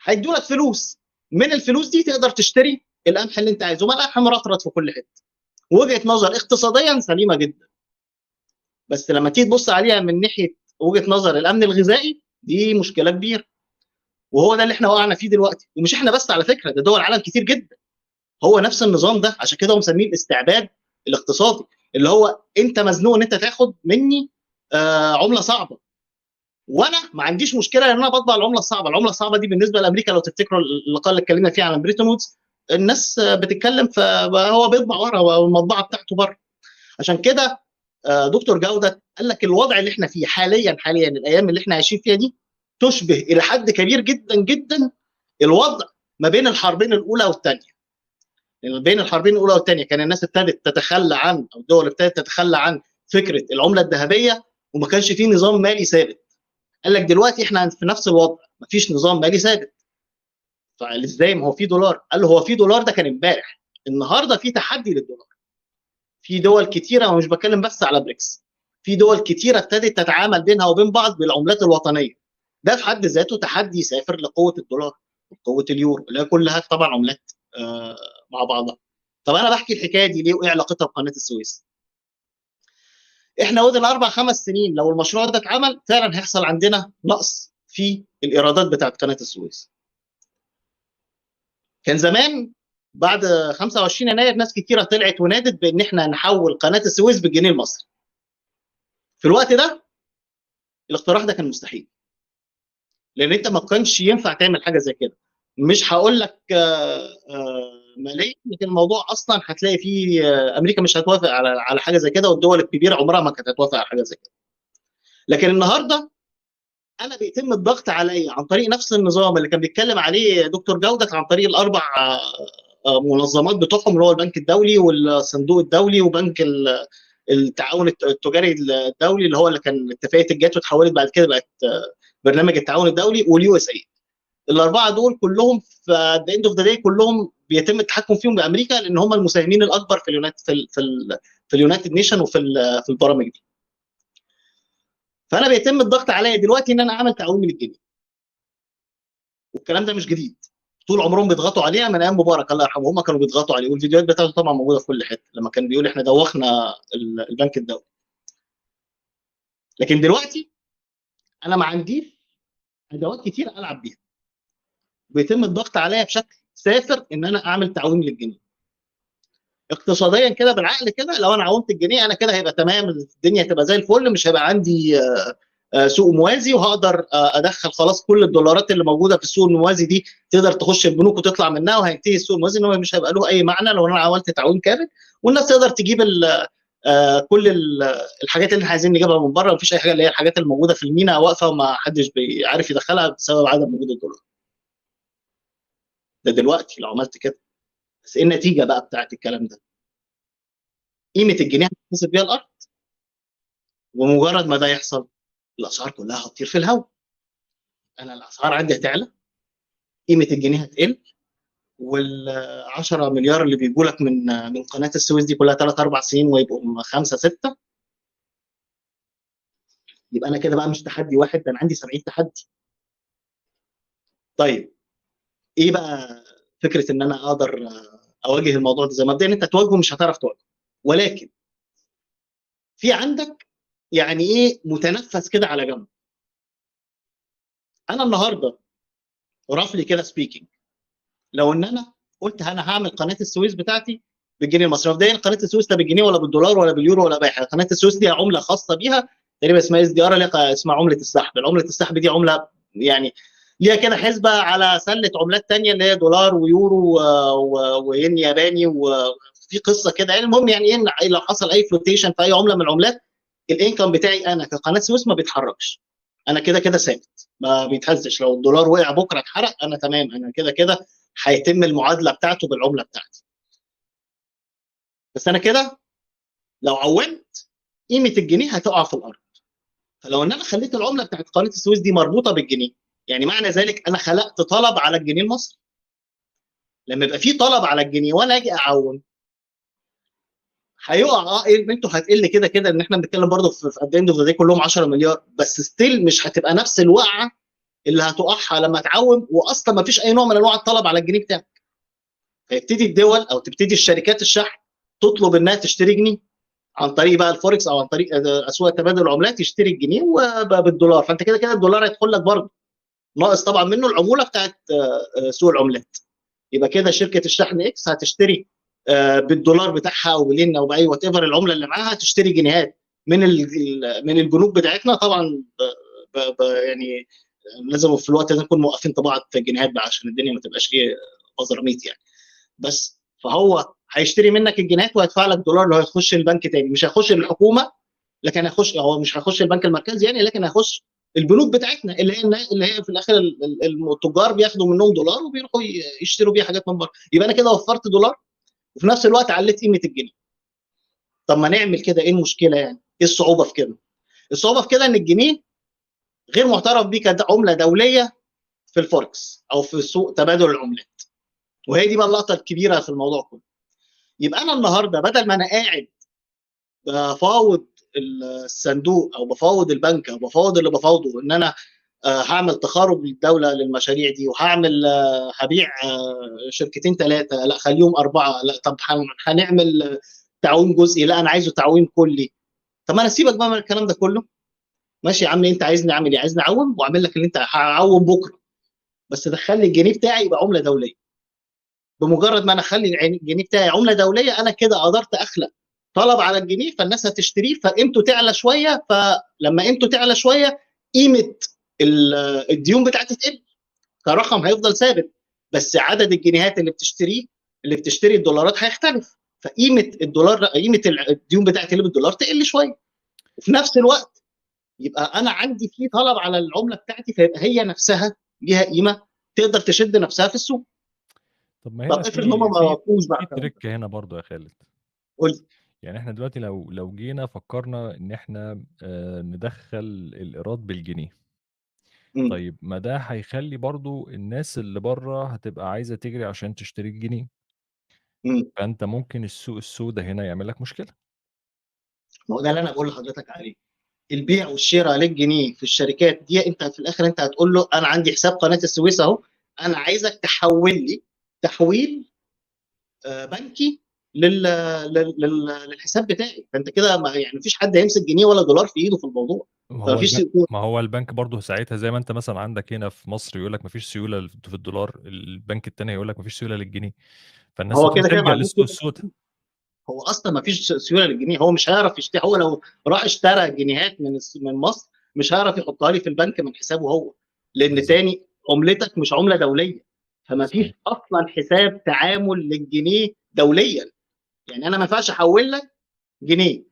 [SPEAKER 2] هيدوا لك فلوس، من الفلوس دي تقدر تشتري القمح اللي انت عايزه. ما القمح مرطرط في كل حته. وجهه نظر اقتصاديا سليمه جدا، بس لما تيجي تبص عليها من ناحيه وجهه نظر الامن الغذائي دي مشكله كبيره. وهو ده اللي احنا وقعنا فيه دلوقتي. ومش احنا بس على فكره، ده دول العالم كتير جدا هو نفس النظام ده. عشان كده هو مسميه الاستعباد الاقتصادي، اللي هو انت مزنوق ان انت تاخد مني عمله صعبه، وانا ما عنديش مشكله ان انا بطبع العمله الصعبه. العمله الصعبه دي بالنسبه لامريكا، لو تفتكروا اللقاء اللي اتكلمنا فيه عن بريتون وودز، الناس بتتكلم فهو بيطبع ورا والمطبعه بتاعته بره. عشان كده دكتور جوده قال لك الوضع اللي احنا فيه حاليا الايام اللي احنا عايشين فيها دي تشبه الى حد كبير جدا جدا الوضع ما بين الحربين الاولى والثانيه. بين الحربين الاولى والثانيه كان الناس ابتدت تتخلى عن، او الدول ابتدت تتخلى عن فكره العمله الذهبيه، وما كانش فيه نظام مالي ثابت. قال لك دلوقتي احنا في نفس الوضع، مفيش نظام مالي ثابت. فازاي؟ ما هو في دولار. قال له هو في دولار، ده كان امبارح. النهارده في تحدي للدولار. في دول كتيره، ومش بتكلم بس على بريكس، في دول كتيره ابتدت تتعامل بينها وبين بعض بالعملات الوطنيه. ده في حد ذاته تحدي يسافر لقوه الدولار وقوه اليورو، اللي هي كلها طبعا عملات مع بعضها. طب انا بحكي الحكايه دي ليه وايه علاقتها بقناه السويس؟ احنا ودنا 4 5 سنين لو المشروع ده اتعمل فعلا هيحصل عندنا نقص في الايرادات بتاعت قناه السويس. كان زمان بعد 25 يناير ناس كتيره طلعت ونادت بان احنا نحول قناه السويس بالجنيه المصري. في الوقت ده الاقتراح ده كان مستحيل، لان انت ما كانش ينفع تعمل حاجه زي كده. مش هقول لك ماليا، لكن الموضوع اصلا هتلاقي فيه امريكا مش هتوافق على حاجه زي كده، والدول الكبيره عمرها ما كانت هتوافق على حاجه زي كده. لكن النهارده انا بيتم الضغط عليا عن طريق نفس النظام اللي كان بيتكلم عليه دكتور جوده، عن طريق الاربع منظمات بتوعهم، اللي هو البنك الدولي والصندوق الدولي وبنك التعاون التجاري الدولي، اللي هو اللي كان اتفاقيه الجات وتحولت بعد كده بقت برنامج التعاون الدولي، واليو اس اي. الاربعه دول كلهم في ذا اند اوف ذا داي كلهم بيتم التحكم فيهم بامريكا، لان هم المساهمين الاكبر في اليونايتد نيشن في البرامج دي. فانا بيتم الضغط عليا دلوقتي ان انا اعمل تعويم للجنيه، والكلام ده مش جديد. طول عمرهم بيضغطوا عليها من ايام مبارك الله يرحمه، هم كانوا بيضغطوا عليه، والفيديوهات بتاعته طبعا موجوده في كل حته لما كان بيقول احنا دوخنا البنك الدولي. لكن دلوقتي انا ما عنديش ادوات كتير العب بيها، بيتم الضغط عليا بشكل سافر ان انا اعمل تعويم للجنيه. اقتصاديا كده بالعقل كده، لو انا عومت الجنيه انا كده هيبقى تمام، الدنيا هتبقى زي الفل، مش هيبقى عندي سوق موازي، وهقدر ادخل خلاص كل الدولارات اللي موجوده في السوق الموازي دي تقدر تخش البنوك وتطلع منها، وهينتهي السوق الموازي ان هو مش هيبقى له اي معنى لو انا عملت تعويم كامل، والناس تقدر تجيب كل الحاجات اللي احنا عايزين نجيبها من بره. مفيش اي حاجه، اللي هي الحاجات الموجوده في المينا واقفه وما حدش بيعرف يدخلها بسبب عدم وجود الدولار. ده دلوقتي لو عملت كده. بس ايه النتيجه بقى بتاعت الكلام ده؟ قيمه الجنيه هتتحسب بيها الارض، ومجرد ما ده يحصل الاسعار كلها هتطير في الهواء. انا الاسعار عندي هتعلى، قيمه الجنيه هتقل، وال 10 مليار اللي بيجوا لك من قناه السويس دي كلها 3 4 سنين ويبقوا 5 6، يبقى انا كده بقى مش تحدي واحد، ده انا عندي 70 تحدي. طيب ايه بقى فكره ان انا اقدر اواجه الموضوع ده؟ زي مبدئيا انت تواجهه مش هتعرف تواجهه، ولكن في عندك يعني ايه متنفس كده على جنب. انا النهارده رفلي كده سبيكينج، لو ان انا قلت انا هعمل قناه السويس بتاعتي بالجنيه المصري، مبدئيا قناه السويس لا بالجنيه ولا بالدولار ولا باليورو ولا باي حاجه، قناه السويس دي عمله خاصه بيها تقريبا اسمها اس دي ار، اللي اسمها عمله السحب. العمله السحب دي عمله يعني ليها كده حسبه على سله عملات ثانيه اللي هي دولار ويورو وين ياباني، وفي قصه كده يعني. المهم يعني ايه، لو حصل اي فلوتيشن في اي عمله من العملات، الانكم بتاعي انا كقناه سويس ما بيتحركش، انا كده كده ثابت ما بيتهزش. لو الدولار وقع بكره اتحرق انا تمام، انا كده كده هيتم المعادله بتاعته بالعمله بتاعتي. بس انا كده لو عومت قيمه الجنيه هتقع في الارض. فلو ان انا خليت العمله بتاعت قناه السويس دي مربوطه بالجنيه، يعني معنى ذلك انا خلقت طلب على الجنيه المصري. لما يبقى في طلب على الجنيه وانا اجي اعوم، هيقع قيمته هتقل كده كده، ان احنا بنتكلم برضه في قد ايه كلهم 10 مليار، بس ستيل مش هتبقى نفس الوقعه اللي هتقعها لما تعوم واصلا ما فيش اي نوع من انواع الطلب على الجنيه بتاعك. فيبتدي الدول او تبتدي الشركات الشحن تطلب انها تشتري جنيه عن طريق بقى الفوركس او عن طريق اسواق تبادل العملات، يشتري الجنيه وبالدولار، فانت كده كده الدولار هيدخل لك برضه، ناقص طبعا منه العموله بتاعت سوق العملات. يبقى كده شركه الشحن اكس هتشتري بالدولار بتاعها او بالين او باي وات ايفر العمله اللي معاها، تشتري جنيهات من البنوك بتاعتنا طبعا. يعني لازم في الوقت ده نكون موقفين طباعه الجنيهات بقى عشان الدنيا ما تبقاش ايه بزراميط يعني. بس فهو هيشتري منك الجنيهات وهيدفع لك دولار اللي هيخش البنك تاني، مش هيخش الحكومه، لكن هيخش، هو مش هيخش البنك المركزي يعني، لكن هيخش البنوك بتاعتنا اللي هي في الاخر التجار بياخدوا منهم دولار وبيروحوا يشتروا بيه حاجات من بره. يبقى انا كده وفرت دولار وفي نفس الوقت عليت قيمه الجنيه. طب ما نعمل كده، ايه المشكله يعني؟ ايه الصعوبه في كده؟ الصعوبه في كده ان الجنيه غير معترف بيه كعمله دوليه في الفوركس او في سوق تبادل العملات، وهي دي بقى اللقطه الكبيره في الموضوع كله. يبقى انا النهارده بدل ما انا قاعد بفاوض الصندوق او بفاوض البنك او بفاوض اللي بفاوضه ان انا هعمل تخارج للدوله للمشاريع دي، وهعمل هبيع شركتين ثلاثه، لا خليهم اربعه، لا طب هنعمل تعويم جزئي، لا انا عايزه تعويم كلي. طب ما انا سيبك بقى من الكلام ده كله. ماشي يا عم، انت عايزني اعمل ايه؟ عايزني اعوم واعمل لك اللي انت هعوم بكره، بس دخل لي الجنيه بتاعي يبقى عمله دوليه. بمجرد ما انا اخلي الجنيه بتاعي عمله دوليه، انا كده قدرت اخلق طلب على الجنيه، فالناس هتشتريه فقيمته تعلى شويه، فلما قيمته تعلى شويه قيمه الديون بتاعتي تقل، كرقم هيفضل ثابت، بس عدد الجنيهات اللي بتشتري الدولارات هيختلف، فقيمه الدولار قيمه الديون بتاعتي اللي بالدولار تقل شويه. وفي نفس الوقت يبقى انا عندي في طلب على العمله بتاعتي، فيبقى هي نفسها ليها قيمه تقدر تشد نفسها في السوق.
[SPEAKER 1] طب ما
[SPEAKER 2] طب
[SPEAKER 1] هنا
[SPEAKER 2] افرض ان هم
[SPEAKER 1] في
[SPEAKER 2] ما
[SPEAKER 1] في
[SPEAKER 2] وافقوش بقى
[SPEAKER 1] في
[SPEAKER 2] الكلام ده،
[SPEAKER 1] تريك هنا برضو يا خالد.
[SPEAKER 2] قول لي.
[SPEAKER 1] يعني احنا دلوقتي لو جينا فكرنا ان احنا ندخل الايراد بالجنيه،
[SPEAKER 2] مم.
[SPEAKER 1] طيب ما ده هيخلي برضو الناس اللي بره هتبقى عايزة تجري عشان تشتري الجنيه،
[SPEAKER 2] مم.
[SPEAKER 1] فانت ممكن السوق السوداء هنا يعمل لك مشكلة.
[SPEAKER 2] ما هو ده اللي انا بقول لحضرتك عليه، البيع والشراء للجنيه في الشركات دي، انت في الاخر انت هتقول له انا عندي حساب قناه السويس اهو، انا عايزك تحول لي تحويل بنكي للحساب بتاعي. فانت كده يعني مفيش حد هيمسك جنيه ولا دولار في ايده في الموضوع، فمفيش.
[SPEAKER 1] ما هو البنك برضه ساعتها زي ما انت مثلا عندك هنا في مصر يقول لك مفيش سيولة في الدولار، البنك التاني يقول لك مفيش سيولة للجنيه، فالناس
[SPEAKER 2] هو
[SPEAKER 1] هتروح
[SPEAKER 2] كده كده ما
[SPEAKER 1] تلجأ
[SPEAKER 2] عندوش
[SPEAKER 1] للسوق
[SPEAKER 2] سيوله،
[SPEAKER 1] السوداء.
[SPEAKER 2] هو اصلا ما فيش سيوله للجنيه، هو مش هيعرف يشتري. هو لو راح اشترى جنيهات من مصر مش هيعرف يحطها لي في البنك من حسابه هو، لان
[SPEAKER 1] بالظبط.
[SPEAKER 2] تاني عملتك مش عمله دوليه، فما فيش
[SPEAKER 1] صحيح.
[SPEAKER 2] اصلا حساب تعامل للجنيه دوليا. يعني انا ما ينفعش احول لك جنيه،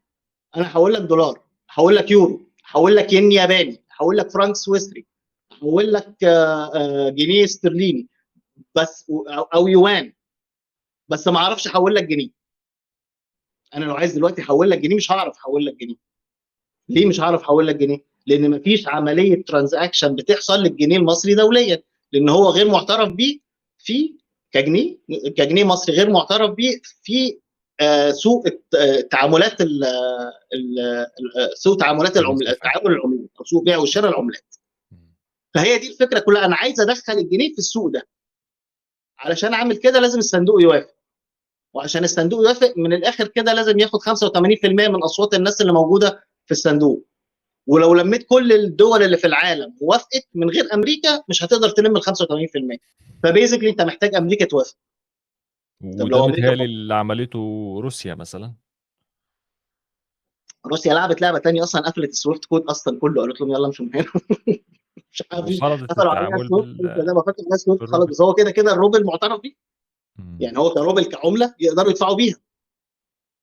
[SPEAKER 2] انا هحول لك دولار، هحول لك يورو، هحول لك ين ياباني، هحول لك فرنك سويسري، هحول لك جنيه استرليني بس، او يوان، بس ما اعرفش احول لك جنيه. انا لو عايز دلوقتي احول لك جنيه مش هعرف احول لك جنيه. ليه مش هعرف احول لك جنيه؟ لان مفيش عمليه ترانزاكشن بتحصل للجنيه المصري دوليا، لان هو غير معترف بيه في كجنيه مصري، غير معترف بيه في سوق تعاملات سوق تعاملات العملات،
[SPEAKER 1] المصرفية.
[SPEAKER 2] تعامل العملات او سوق بيع وشراء العملات.
[SPEAKER 1] مم.
[SPEAKER 2] فهي دي الفكره كلها، انا عايز ادخل الجنيه في السوق ده، علشان اعمل كده لازم الصندوق يوافق، وعشان الصندوق يوافق من الاخر كده لازم ياخد 85% من اصوات الناس اللي موجوده في الصندوق. ولو لميت كل الدول اللي في العالم ووافقت من غير امريكا مش هتقدر تلم ال 85%. فبيزيكلي انت محتاج امريكا توافق. طب
[SPEAKER 1] وده
[SPEAKER 2] لو امريكا
[SPEAKER 1] متهيألي اللي عملته روسيا مثلا.
[SPEAKER 2] روسيا لعبت لعبه ثانيه اصلا، قفلت السويفت كود اصلا كله، قالت لهم يلا امشوا من هنا. مش عارفين،
[SPEAKER 1] وفرضت
[SPEAKER 2] قفلوا علينا
[SPEAKER 1] التعامل
[SPEAKER 2] السويفت ده، ما فاكر الناس سويفت خلاص،
[SPEAKER 1] بالروبل.
[SPEAKER 2] بس هو كده كده الروبل معترف بيه.
[SPEAKER 1] مم.
[SPEAKER 2] يعني هو كروبل كعمله يقدروا يدفعوا بيها،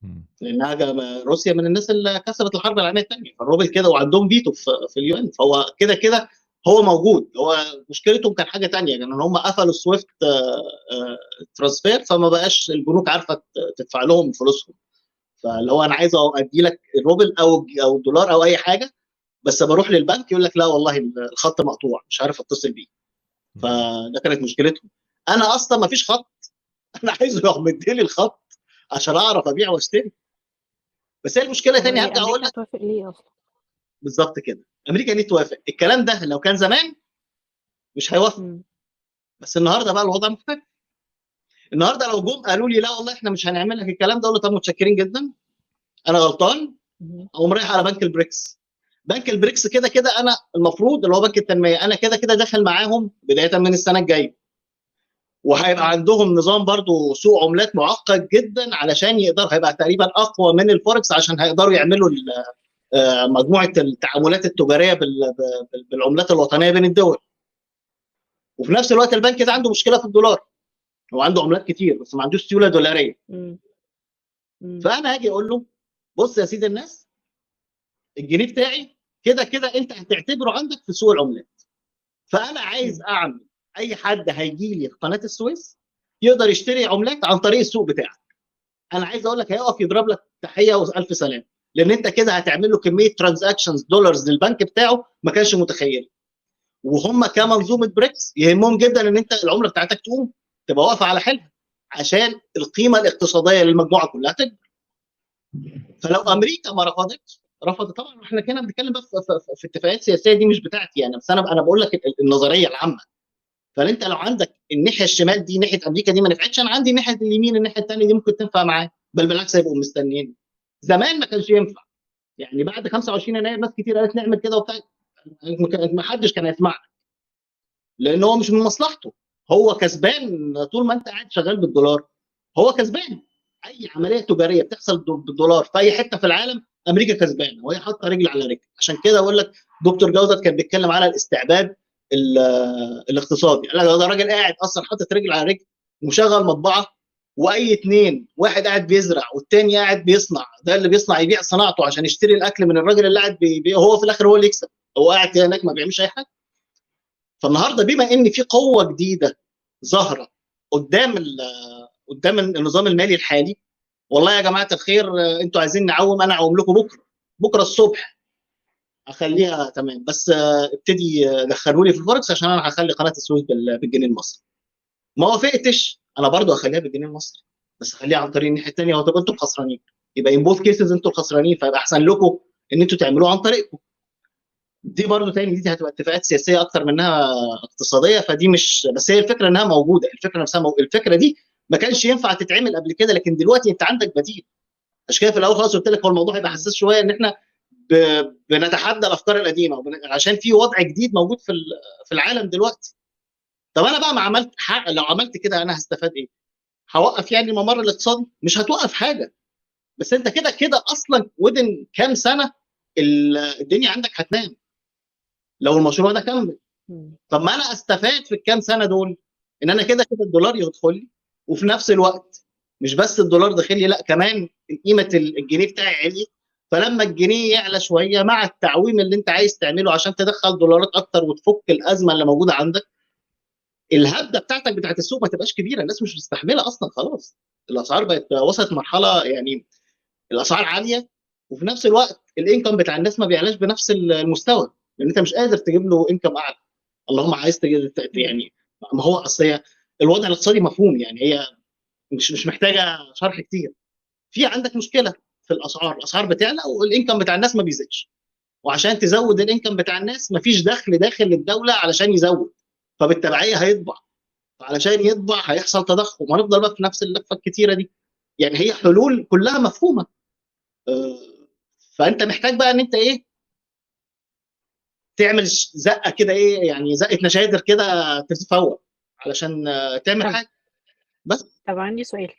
[SPEAKER 1] مم.
[SPEAKER 2] لانها روسيا من الناس اللي كسبت الحرب العالميه الثانيه، فالروبل كده وعندهم فيتو في اليو ان، فهو كده كده هو موجود. هو مشكلتهم كان حاجه ثانيه، لان هم قفلوا السويفت ترانسفير، فما بقاش البنوك عارفه تدفع لهم فلوسهم. فاللي هو انا عايز ادي لك الروبل او الدولار او اي حاجه، بس بروح للبنك يقول لك لا والله الخط مقطوع مش عارف اتصل بيه. فده كانت مشكلتهم. انا اصلا ما فيش خط. انا عايزه يروح مديلي الخط عشان اعرف ابيع واشتري. بس هي المشكله
[SPEAKER 3] هو
[SPEAKER 2] تاني،
[SPEAKER 3] هي
[SPEAKER 2] هرجع اقول
[SPEAKER 3] امريكا
[SPEAKER 2] لك
[SPEAKER 3] هتوافق ليه اصلا؟
[SPEAKER 2] بالظبط كده. امريكا ليه توافق؟ الكلام ده لو كان زمان مش هيوافق.
[SPEAKER 3] مم.
[SPEAKER 2] بس النهارده بقى الوضع مختلف. النهارده لو جم قالوا لي لا والله احنا مش هنعمل لك الكلام ده، اقول له طب متشكرين جدا، انا غلطان،
[SPEAKER 3] مم.
[SPEAKER 2] اقوم رايح على بنك البريكس. بنك البريكس كده كده انا المفروض اللي هو بنك التنميه، انا كده كده داخل معاهم بدايه من السنه الجايه، وهيبقى عندهم نظام برضو سوق عملات معقد جدا علشان يقدر، هيبقى تقريبا اقوى من الفوركس عشان هيقدروا يعملوا مجموعه التعاملات التجاريه بالعملات الوطنيه بين الدول. وفي نفس الوقت البنك ده عنده مشكله في الدولار، هو عنده عملات كتير بس ما عندوش سيوله دولاريه.
[SPEAKER 3] مم. مم.
[SPEAKER 2] فانا هاجي اقول له بص يا سيدي الناس، الجنيه بتاعي كده كده انت هتعتبره عندك في سوق العملات، فانا عايز
[SPEAKER 3] مم.
[SPEAKER 2] اعمل اي حد هيجي لي في قناه السويس يقدر يشتري عملات عن طريق السوق بتاعك. انا عايز اقول لك هيقف يضرب لك تحيه والف سلام، لان انت كده هتعمل له كميه ترانزاكشنز دولارز للبنك بتاعه ما كانش متخيل. وهم كمنظومه بريكس يهمهم جدا ان انت العمله بتاعتك تقوم تبقى واقفه على حيلها، عشان القيمه الاقتصاديه للمجموعه كلها تكبر. فلو امريكا ما رفضت طبعا. احنا كنا بنتكلم بس في اتفاقات سياسيه دي مش بتاعتي يعني، بس انا بقول لك النظريه العامه. فانت لو عندك الناحيه الشمال دي ناحيه امريكا دي ما نفعتش، انا عندي الناحيه اليمين الناحيه الثانيه دي ممكن تنفع معايا، بل بالعكس هيبقوا مستنيين. زمان ما كانش ينفع، يعني بعد 25 يناير ناس كتير قالت نعمل كده وبتاع، ما حدش كان يسمعنا، لان هو مش من مصلحته. هو كسبان طول ما انت قاعد شغال بالدولار، هو كسبان. اي عمليه تجاريه بتحصل بالدولار في اي حته في العالم امريكا كسبانه، وهي حاطه رجل على رجل. عشان كده اقول لك دكتور جودت كان بيتكلم على الاستعباد الاقتصادي. قال لك ده راجل قاعد اصلا حاطط رجل على رجل ومشغل مطبعه، واي اتنين، واحد قاعد بيزرع والتاني قاعد بيصنع، ده اللي بيصنع يبيع صناعته عشان يشتري الاكل من الراجل اللي قاعد بيبيع، هو في الاخر هو اللي يكسب، هو قاعد هناك ما بيعملش اي حاجه. فالنهارده بما ان في قوه جديده ظاهره قدام قدام النظام المالي الحالي، والله يا جماعه الخير انتوا عايزين نعوم، انا اعوم لكم بكره، بكره الصبح اخليها تمام، بس ابتدي دخلوا لي في الفوركس عشان انا هخلي قناه السويس بالجنيه المصري. ما وافقتش انا برضو اخليها بالجنيه المصري، بس اخليها عن طريق الناحيه الثانيه، وتبقى انتوا الخسرانين. يبقى ان بوث كيسز انتوا الخسرانين، فيبقى احسن لكم ان انتوا تعملوه عن طريقكم. دي برضو تاني دي هتبقى اتفاقات سياسيه اكتر منها اقتصاديه، فدي مش بس هي الفكره انها موجوده، الفكره نفسها الفكره دي ما كانش ينفع تتعمل قبل كده، لكن دلوقتي انت عندك بديل. عشان كده في الاول خالص قلت لك هو الموضوع هيبقى حساس شويه، ان احنا بنتحدى الافكار القديمه عشان في وضع جديد موجود في العالم دلوقتي. طب انا بقى ما عملت لو عملت كده انا هستفاد ايه؟ هوقف يعني الممر الاقتصادي؟ مش هتوقف حاجه، بس انت كده كده اصلا ودن كام سنه الدنيا عندك هتنام لو المشروع ده كمل.
[SPEAKER 3] مم.
[SPEAKER 2] طب ما انا استفاد في الكام سنه دول ان انا كده كده الدولار يدخل لي، وفي نفس الوقت مش بس الدولار داخل لي، لا كمان قيمه الجنيه بتاعي عليت. فلما الجنيه يعلى شويه مع التعويم اللي انت عايز تعمله عشان تدخل دولارات اكتر وتفك الازمه اللي موجوده عندك، الهبده بتاعتك بتاعت السوق ما تبقاش كبيره، الناس مش مستحمله اصلا خلاص. الاسعار بقت وصلت مرحله يعني الاسعار عاليه، وفي نفس الوقت الانكم بتاع الناس ما بيعلاش بنفس المستوى، لان انت مش قادر تجيب له انكم اعلى. اللهم عايز تجيب
[SPEAKER 3] مم.
[SPEAKER 2] يعني، ما هو اصل الوضع الاقتصادي مفهوم يعني، هي مش محتاجه شرح كتير. في عندك مشكله في الاسعار، الاسعار بتعلى والانكم بتاع الناس ما بيزيدش، وعشان تزود الانكم بتاع الناس مفيش دخل داخل للدوله علشان يزود، فبالتبعيه هيطبع، علشان يطبع هيحصل تضخم، وهنفضل بقى في نفس اللفه الكتيره دي. يعني هي حلول كلها مفهومه. فانت محتاج بقى ان انت ايه، تعمل زقه كده، ايه يعني، زقه نشادر كده تتفوق علشان تعمل
[SPEAKER 3] طب
[SPEAKER 2] حاجه. بس
[SPEAKER 3] طب عندي سؤال،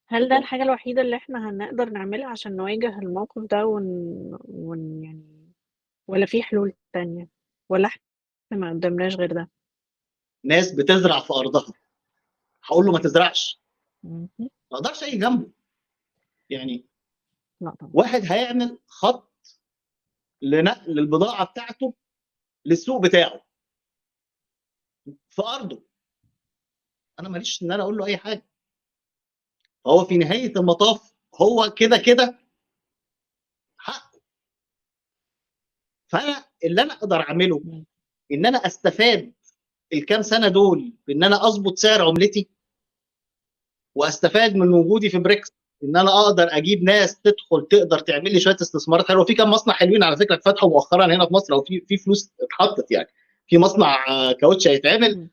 [SPEAKER 3] هل ده الحاجة الوحيدة اللي احنا هنقدر نعملها عشان نواجه الموقف ده يعني، ولا في حلول تانية، ولا احنا ما قدامناش غير ده؟
[SPEAKER 2] ناس بتزرع في ارضها، هقول له ما تزرعش؟
[SPEAKER 3] مهم.
[SPEAKER 2] ما اقدرش اجي جنبه. يعني
[SPEAKER 3] لا طبعا.
[SPEAKER 2] واحد هيعمل خط لنقل البضاعه بتاعته للسوق بتاعه في ارضه، انا ماليش ان انا اقول له اي حاجه. هو في نهايه المطاف هو كده كده حقه. فانا اللي انا اقدر اعمله
[SPEAKER 3] مم.
[SPEAKER 2] ان انا استفاد الكام سنه دول بان انا اظبط سعر عملتي، واستفاد من وجودي في بريكس ان انا اقدر اجيب ناس تدخل تقدر تعمل لي شويه استثمارات حلوه. في كام مصنع حلوين على فكره اتفتحوا مؤخرا هنا في مصر، او في فلوس اتحطت يعني. في مصنع كاوتش هيتعمل،
[SPEAKER 3] مم.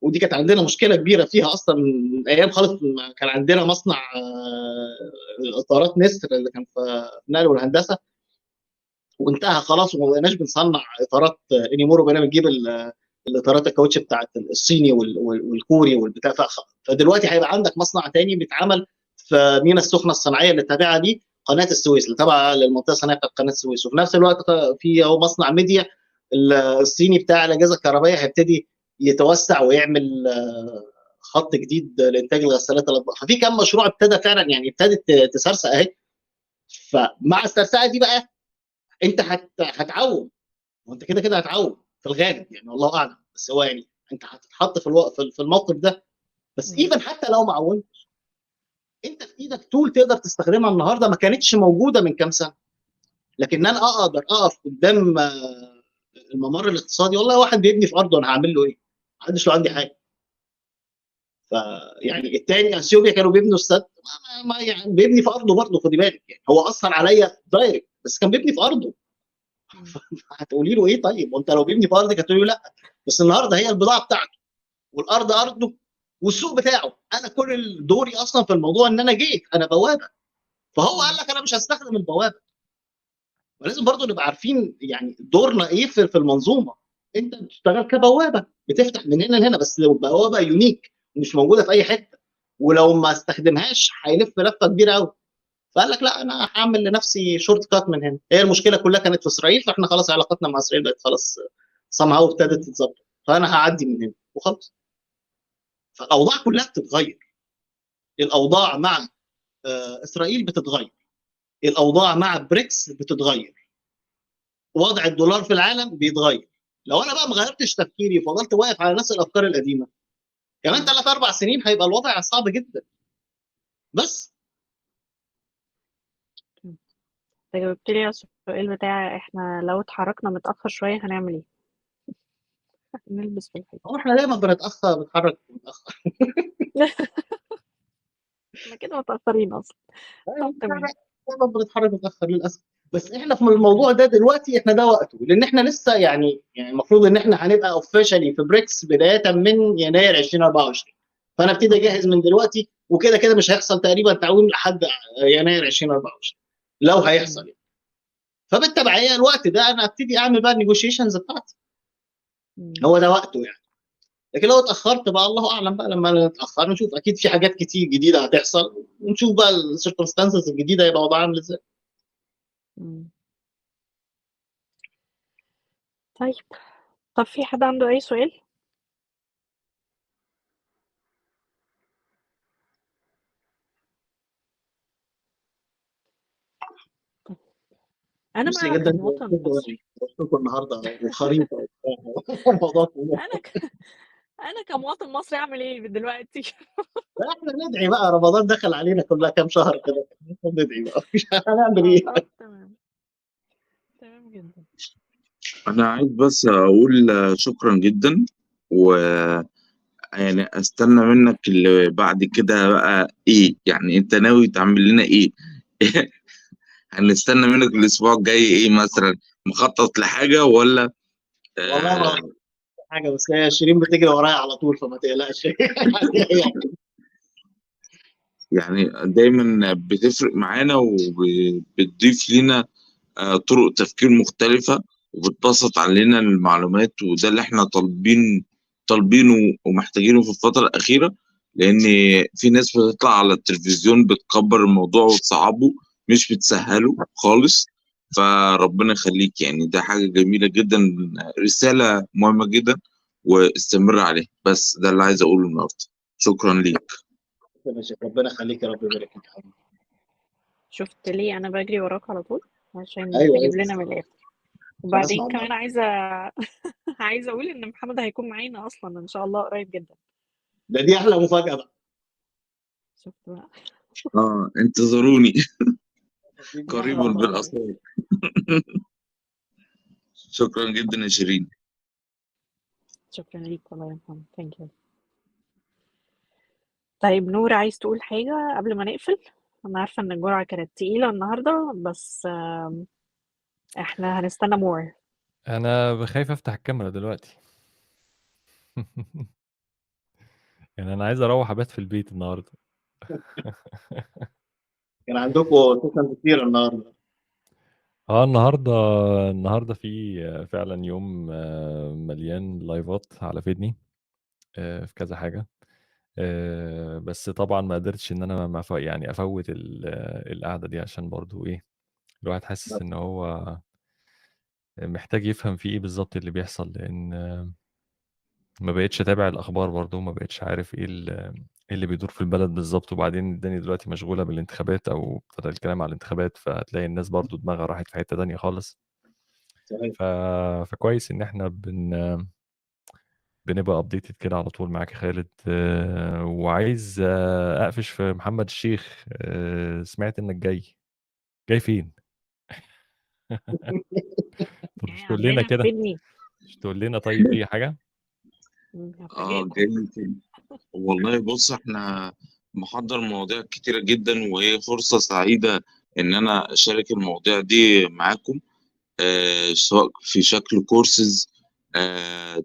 [SPEAKER 2] ودي كانت عندنا مشكله كبيره فيها اصلا من ايام خالص. كان عندنا مصنع اطارات نسر اللي كان في النقل والهندسه، وانتهى خلاص وما بقيناش بنصنع اطارات انيمور، وبقينا بنجيب الاطارات الكاوتش بتاعت الصيني والكوري والبتاع. فدلوقتي هيبقى عندك مصنع تاني بيتعمل في ميناء السخنه الصناعيه اللي تابعه دي قناه السويس، اللي تابعه للمنطقه الصناعيه بتاعت قناه السويس. وفي نفس الوقت في اهو مصنع ميديا الصيني بتاع الاجهزه الكهربائيه هيبتدي يتوسع ويعمل خط جديد لانتاج الغسالات الاطباق. ففي كم مشروع ابتدى فعلا، يعني ابتدت تسرسق اهي. فمع السرسقه دي بقى انت هتعوم، وانت كده كده هتعوم في الغالب يعني، والله اعلم. بس هو يعني انت هتتحط في الموقف ده. بس
[SPEAKER 3] مم.
[SPEAKER 2] ايفن حتى لو ما عومتش، انت في ايدك تول تقدر تستخدمها النهارده ما كانتش موجوده من كام سنه. لكن انا اقدر اقف قدام الممر الاقتصادي، والله واحد بيبني في ارضه انا هعمل له ايه؟ ما حدش له عندي حاجه. فيعني الثاني اثيوبيا كانوا بيبنوا استاد، يعني بيبني في ارضه برضه، خدي بالك يعني هو اثر عليا دايركت بس كان بيبني في ارضه.
[SPEAKER 3] مم.
[SPEAKER 2] هتقولي له ايه طيب؟ وانت لو بيبني في ارضك هتقولي له لا. بس النهارده هي البضاعه بتاعته والارض ارضه والسوق بتاعه. انا كل دوري اصلا في الموضوع ان انا جيت انا بوابه، فهو قال
[SPEAKER 3] مم.
[SPEAKER 2] لك انا مش هستخدم البوابه. ولازم برضو نبقى عارفين يعني دورنا ايه في المنظومه. انت بتشتغل كبوابه، بتفتح من هنا لهنا، بس بوابه يونيك ومش موجوده في اي حته، ولو ما استخدمهاش هيلف لفه كبيره قوي. فقال لك لا، انا هعمل لنفسي شورت كات من هنا. هي المشكله كلها كانت في اسرائيل، فاحنا خلاص علاقتنا مع اسرائيل بقت خلاص somehow ابتدت
[SPEAKER 3] مم.
[SPEAKER 2] تتظبط، فانا هعدي من هنا وخلاص. فالاوضاع كلها بتتغير. الاوضاع مع اسرائيل بتتغير، الاوضاع مع بريكس بتتغير، وضع الدولار في العالم بيتغير. لو انا بقى ما غيرتش تفكيري وفضلت واقف على نفس الافكار القديمه، كمان
[SPEAKER 3] مم.
[SPEAKER 2] 3 4 سنين هيبقى الوضع صعب جدا. بس
[SPEAKER 3] مم. جاوبت لي على السؤال بتاع احنا لو اتحركنا متأخر شوية هنعمل ايه؟ نلبس في الحيط.
[SPEAKER 2] هو احنا دايما بنتحرك متاخر.
[SPEAKER 3] احنا كده متأخرين اصلا. طب تمام.
[SPEAKER 2] دايما بنتحرك متاخر للاسف. بس احنا في الموضوع ده دلوقتي احنا ده وقته، لان احنا لسه يعني المفروض ان احنا هنبقى اوفيشالي في بريكس بدايه من يناير 2024. فانا ابتدي اجهز من دلوقتي، وكده كده مش هيحصل تقريبا تعويم لحد يناير 2024 لو هيحصل يعني. فبالتبعيه الوقت ده انا ابتدي اعمل بقى النيجوشيشنز بتاعتي،
[SPEAKER 3] مم.
[SPEAKER 2] هو ده وقته يعني. لكن لو اتاخرت بقى الله اعلم بقى، لما نتاخر نشوف، اكيد في حاجات كتير جديده هتحصل، ونشوف بقى السيركمستانسز الجديده يبقى وضعها عامل ازاي.
[SPEAKER 3] مم. طيب، طب في حد عنده أي سؤال؟ أنا
[SPEAKER 2] ميرسي
[SPEAKER 3] بقى
[SPEAKER 2] جدا
[SPEAKER 3] كمواطن مصري
[SPEAKER 2] وشكرا النهارده وخريطه الموضوع
[SPEAKER 3] أنا أنا كمواطن مصري أعمل إيه دلوقتي؟
[SPEAKER 2] احنا ندعي بقى، رمضان دخل علينا كلها كام شهر كده، ندعي بقى مش هنعمل ايه.
[SPEAKER 3] طب تمام، تمام جدا.
[SPEAKER 4] أنا عايز بس أقول شكرا جدا، و يعني أستنى منك اللي بعد كده بقى إيه، يعني أنت ناوي تعمل لنا إيه؟ هنستنى منك الأسبوع الجاي إيه مثلا؟ مخطط لحاجة ولا
[SPEAKER 2] والله ما
[SPEAKER 4] آه
[SPEAKER 2] حاجه، بس هي شيرين بتجري ورايا على طول فما تقلقش.
[SPEAKER 4] يعني دايما بتفرق معانا وبتضيف لنا طرق تفكير مختلفة، وبتبسط علينا المعلومات، وده اللي احنا طالبينه ومحتاجينه في الفترة الأخيرة، لأن في ناس بتطلع على التلفزيون بتكبر الموضوع وتصعبه، مش بتسهله خالص. فربنا يخليك، يعني ده حاجة جميلة جدا، رسالة مهمة جدا، واستمر عليها. بس ده اللي عايز أقوله النهاردة. شكرا ليك.
[SPEAKER 2] ربنا يخليك يا رب يبارك فيك يا حبيبي.
[SPEAKER 3] شُفت ليه أنا باجري وراك على طول؟ عشان
[SPEAKER 2] ايوه
[SPEAKER 3] تجيب
[SPEAKER 2] ايوه،
[SPEAKER 3] لنا من الآخر.
[SPEAKER 2] عشان
[SPEAKER 3] وبعدين
[SPEAKER 2] اسمع
[SPEAKER 3] كمان
[SPEAKER 2] النهارده.
[SPEAKER 3] عايزة أقول إن محمد هيكون معانا أصلًا إن شاء الله قريب جدًا.
[SPEAKER 2] دي احلى مفاجاه بقى.
[SPEAKER 3] شُفت بقى؟
[SPEAKER 4] انتظروني
[SPEAKER 2] دي
[SPEAKER 4] قريب
[SPEAKER 2] احلى
[SPEAKER 3] آه
[SPEAKER 2] مفاجاه.
[SPEAKER 3] والله.
[SPEAKER 4] بالأسرار. شكرا جدا يا شيرين.
[SPEAKER 3] شكرًا ليك والله يا محمد. thank you. طيب نور عايز تقول حاجة قبل ما نقفل؟ أنا عارفة إن الجرعة كانت تقيلة النهارده، بس إحنا هنستنى more.
[SPEAKER 1] أنا خايف أفتح الكاميرا دلوقتي. يعني أنا عايز أروّح أبات في البيت النهارده.
[SPEAKER 2] كان عندكم سيشن كتير النهارده.
[SPEAKER 1] النهارده في فعلًا يوم مليان لايفات على فيدني في كذا حاجة. بس طبعًا ما قدرتش إن أنا يعني أفوّت القعدة دي عشان برضه إيه، الواحد حاسس إن هو محتاج يفهم في إيه بالضبط اللي بيحصل، لإن ما بقيتش أتابع الأخبار برضه، ما بقيتش عارف إيه اللي بيدور في البلد بالضبط، وبعدين الدنيا دلوقتي مشغولة بالانتخابات أو ابتدى الكلام على الانتخابات، فهتلاقي الناس برضه دماغها راحت في حتّة تانية خالص.
[SPEAKER 2] صحيح.
[SPEAKER 1] فكويس إن إحنا بنبقى updated كده على طول معاك يا خالد. وعايز أقفش في محمد الشيخ. سمعت إنك جاي فين؟ طب مش
[SPEAKER 3] جاي
[SPEAKER 1] تقول لنا
[SPEAKER 3] عندنا
[SPEAKER 1] كده،
[SPEAKER 3] فيدني.
[SPEAKER 1] مش تقول لنا طيب أي حاجة؟
[SPEAKER 3] هافاجئكم.
[SPEAKER 4] جميل جدا. والله بص، احنا محضر مواضيع كتيرة جدا، وهي فرصة سعيدة ان انا اشارك المواضيع دي معاكم، سواء في شكل كورسز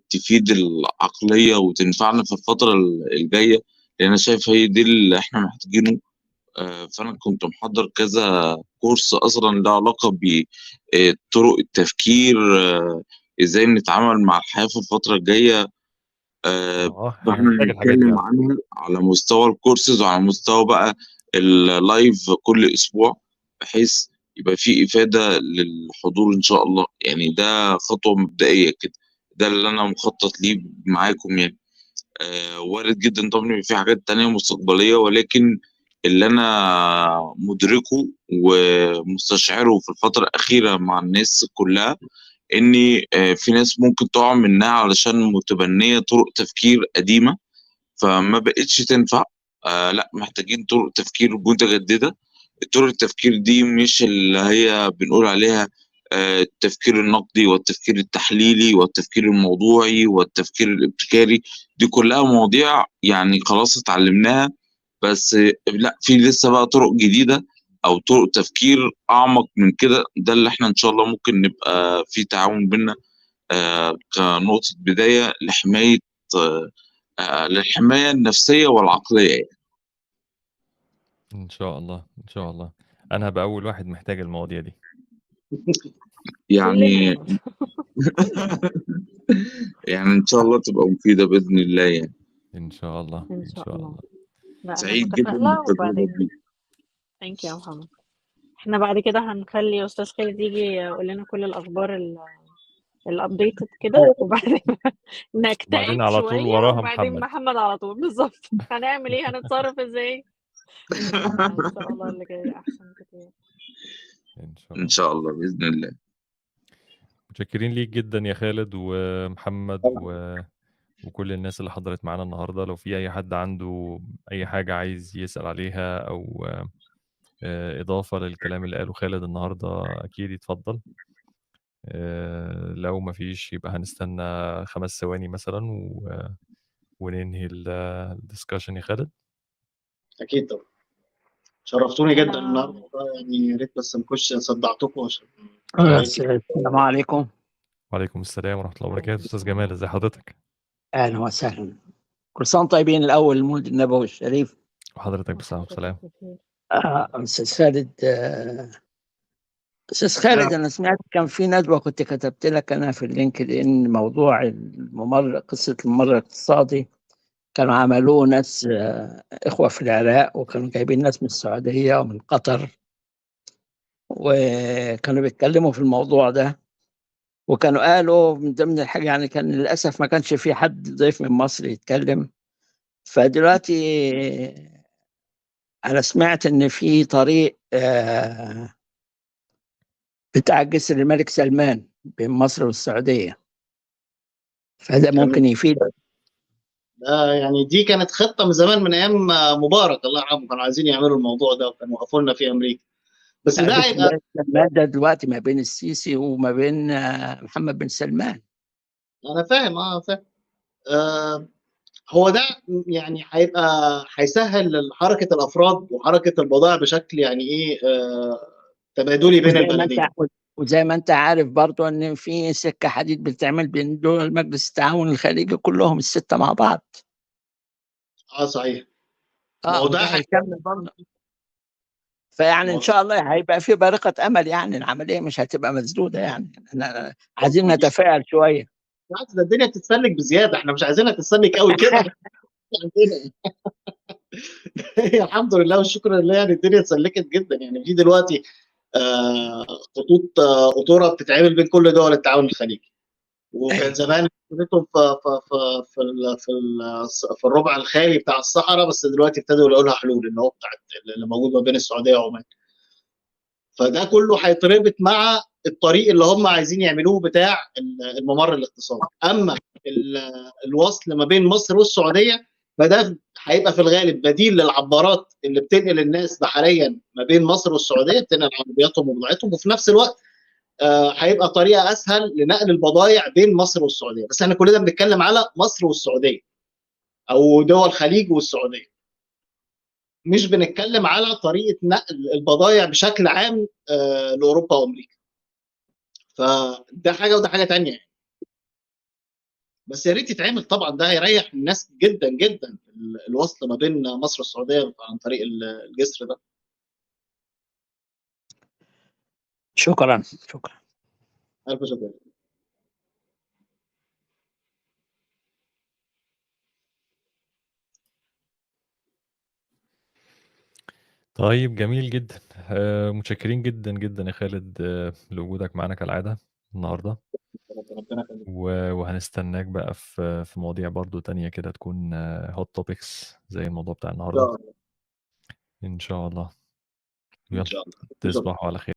[SPEAKER 4] تفيد العقلية وتنفعنا في الفترة الجاية، لان انا شايف هي دي اللي احنا محتاجينه. فانا كنت محضر كذا كورس اصلا له علاقة بطرق التفكير، ازاي نتعامل مع الحياة في الفترة الجاية.
[SPEAKER 1] إحنا
[SPEAKER 4] فاحنا
[SPEAKER 1] هنحتاج الحاجات دي
[SPEAKER 4] هنتكلم
[SPEAKER 1] على فكرة.
[SPEAKER 4] عنها على مستوى الكورسز وعلى مستوى بقى اللايف كل اسبوع، بحيث يبقى في افاده للحضور ان شاء الله. يعني ده خطوه مبدئيه كده، ده اللي انا مخطط ليه معاكم يعني. وارد جدا طبعا يبقى في حاجات تانية مستقبليه، ولكن اللي انا مدركه ومستشعره في الفتره الاخيره مع الناس كلها، ان في ناس ممكن تقع منها علشان متبنيه طرق تفكير قديمه، فما بقتش تنفع. لا، محتاجين طرق تفكير متجدده. طرق التفكير دي مش اللي هي بنقول عليها التفكير النقدي والتفكير التحليلي والتفكير الموضوعي والتفكير الابتكاري. دي كلها مواضيع يعني خلاص اتعلمناها، بس لا، في لسه بقى طرق جديدة أو طرق تفكير أعمق من كده. ده اللي احنا إن شاء الله ممكن نبقى في تعاون بينا كنقطة بداية لحماية للحماية النفسية والعقلية يعني.
[SPEAKER 1] إن شاء الله، إن شاء الله. أنا هابقى أول واحد محتاج المواضيع دي.
[SPEAKER 3] كلنا
[SPEAKER 4] يعني
[SPEAKER 3] يا نور.
[SPEAKER 4] يعني إن شاء الله تبقى مفيدة بإذن الله يعني.
[SPEAKER 1] إن شاء الله،
[SPEAKER 3] إن
[SPEAKER 1] إن
[SPEAKER 3] شاء
[SPEAKER 1] شاء
[SPEAKER 3] الله.
[SPEAKER 1] الله.
[SPEAKER 3] لأ أنا
[SPEAKER 4] سعيد جدا
[SPEAKER 3] متفائلة،
[SPEAKER 4] بالتجربة
[SPEAKER 3] وبعدين
[SPEAKER 4] دي.
[SPEAKER 3] thank you يا محمد. إحنا بعد كده هنخلّي أستاذ خالد ييجي يقول لنا كل الأخبار الupdated كده، وبعدين
[SPEAKER 1] وبعدين
[SPEAKER 3] نكتئب
[SPEAKER 1] على طول
[SPEAKER 3] شوية،
[SPEAKER 1] وراها
[SPEAKER 3] وبعدين
[SPEAKER 1] محمد.
[SPEAKER 3] محمد على طول. بالضبط. هنعمل إيه، هنتصرّف إزاي؟ إن شاء الله اللي جاي أحسن كتير.
[SPEAKER 1] إن شاء
[SPEAKER 4] إن
[SPEAKER 1] الله.
[SPEAKER 4] شاء الله بإذن الله.
[SPEAKER 1] متشكرين ليك جدًا يا خالد ومحمد وكل الناس اللي حضرت معانا النهارده. لو في أي حد عنده أي حاجة عايز يسأل عليها أو إضافة للكلام اللي قاله خالد النهارده أكيد يتفضل. لو ما فيش يبقى هنستنى 5 ثواني مثلًا وننهي الdiscussion يا خالد.
[SPEAKER 2] اكيد طبعا. شرفتوني جدا
[SPEAKER 3] أنا
[SPEAKER 2] النهارده، يعني يا ريت بس نخش صدعتكم عشان سؤال كتير.
[SPEAKER 5] السلام عليكم.
[SPEAKER 1] وعليكم السلام ورحمة الله وبركاته. أستاذ جمال إزي حضرتك؟
[SPEAKER 5] اهلا وسهلا. كل سنه وانتم طيبين. الاول المولد النبوي الشريف.
[SPEAKER 1] وحضرتك بالصحة
[SPEAKER 3] وحضرتك
[SPEAKER 1] والسلامة.
[SPEAKER 3] بخير.
[SPEAKER 5] استاذ خالد، أستاذ خالد، أنا سمعت كان في ندوة كنت كتبت لك أنا في اللينكد إن موضوع قصة الممر الاقتصادي. كانوا عملوه ناس إخوة في العراق، وكانوا جايبين ناس من السعودية ومن قطر، وكانوا بيتكلموا في الموضوع ده. وكانوا قالوا من ضمن الحاجة، يعني كان للأسف ما كانش في حد ضيف من مصر يتكلم. فدلوقتي أنا سمعت إن في طريق بتاع جسر الملك سلمان بين مصر والسعودية، فده ممكن يفيد.
[SPEAKER 2] يعني دي كانت خطه من زمان، من ايام مبارك الله يرحمه، كانوا عايزين يعملوا الموضوع ده وكانوا وقفوا لنا في امريكا. بس ده
[SPEAKER 5] جسر
[SPEAKER 2] هيبقى
[SPEAKER 5] الملك سلمان ده دلوقتي ما بين السيسي وما بين محمد بن سلمان.
[SPEAKER 2] انا فاهم فاهم. هو ده يعني هيسهل حركه الافراد وحركه البضائع بشكل يعني ايه تبادلي بين البلدين.
[SPEAKER 5] وزي ما انت عارف برضو ان في سكه حديد بتتعمل بين دول مجلس التعاون الخليجي كلهم السته مع بعض.
[SPEAKER 2] صحيح. ما هو
[SPEAKER 5] وده
[SPEAKER 2] ده
[SPEAKER 5] هيكمل برضه. فيعني ان شاء الله هيبقى في بارقه امل، يعني العمليه مش هتبقى مسدوده. يعني احنا عايزين نتفائل شويه.
[SPEAKER 2] بالعكس، ده الدنيا تتسلك بزياده، احنا مش عايزينها تتسلك قوي كده. عندنا هي الحمد لله والشكر لله، يعني الدنيا اتسلكت جدا. يعني في دلوقتي خطوط قطوره بتتعمل بين كل دول التعاون الخليجي، وكان زمان خطوطهم في الربع الخالي بتاع الصحراء، بس دلوقتي ابتدوا يلاقوا لها حلول، اللي هو بتاعت اللي موجود ما بين السعوديه وعمان. فده كله هيتربط مع الطريق اللي هم عايزين يعملوه بتاع الممر الاقتصادي. اما الوصل ما بين مصر والسعوديه فده هيبقى في الغالب بديل للعبارات اللي بتنقل الناس بحريا ما بين مصر والسعوديه، بتنقل عربياتهم وبضاعتهم، وفي نفس الوقت هيبقى طريقه اسهل لنقل البضائع بين مصر والسعوديه. بس احنا كلنا بنتكلم على مصر والسعوديه او دول الخليج والسعوديه، مش بنتكلم على طريقه نقل البضائع بشكل عام لاوروبا وامريكا. فده حاجه وده حاجه ثانيه يعني. بس يا ريت يتعمل طبعا، ده هيريح الناس جدا جدا، الوصل ما بين مصر والسعوديه عن طريق الجسر ده.
[SPEAKER 5] شكرا.
[SPEAKER 2] الف شكر.
[SPEAKER 1] طيب جميل جدًا، متشكرين جدًا، جدًا يا خالد لوجودك معانا كالعادة النهارده.
[SPEAKER 2] ربنا يخليك.
[SPEAKER 1] وهنستناك بقى في مواضيع برضه تانية كده تكون hot topics زي الموضوع بتاع
[SPEAKER 2] ان
[SPEAKER 1] النهارده.
[SPEAKER 2] شاء الله.
[SPEAKER 1] إن شاء الله.
[SPEAKER 2] ان
[SPEAKER 1] يالّا
[SPEAKER 2] شاء الله.
[SPEAKER 1] تصبحوا على خير.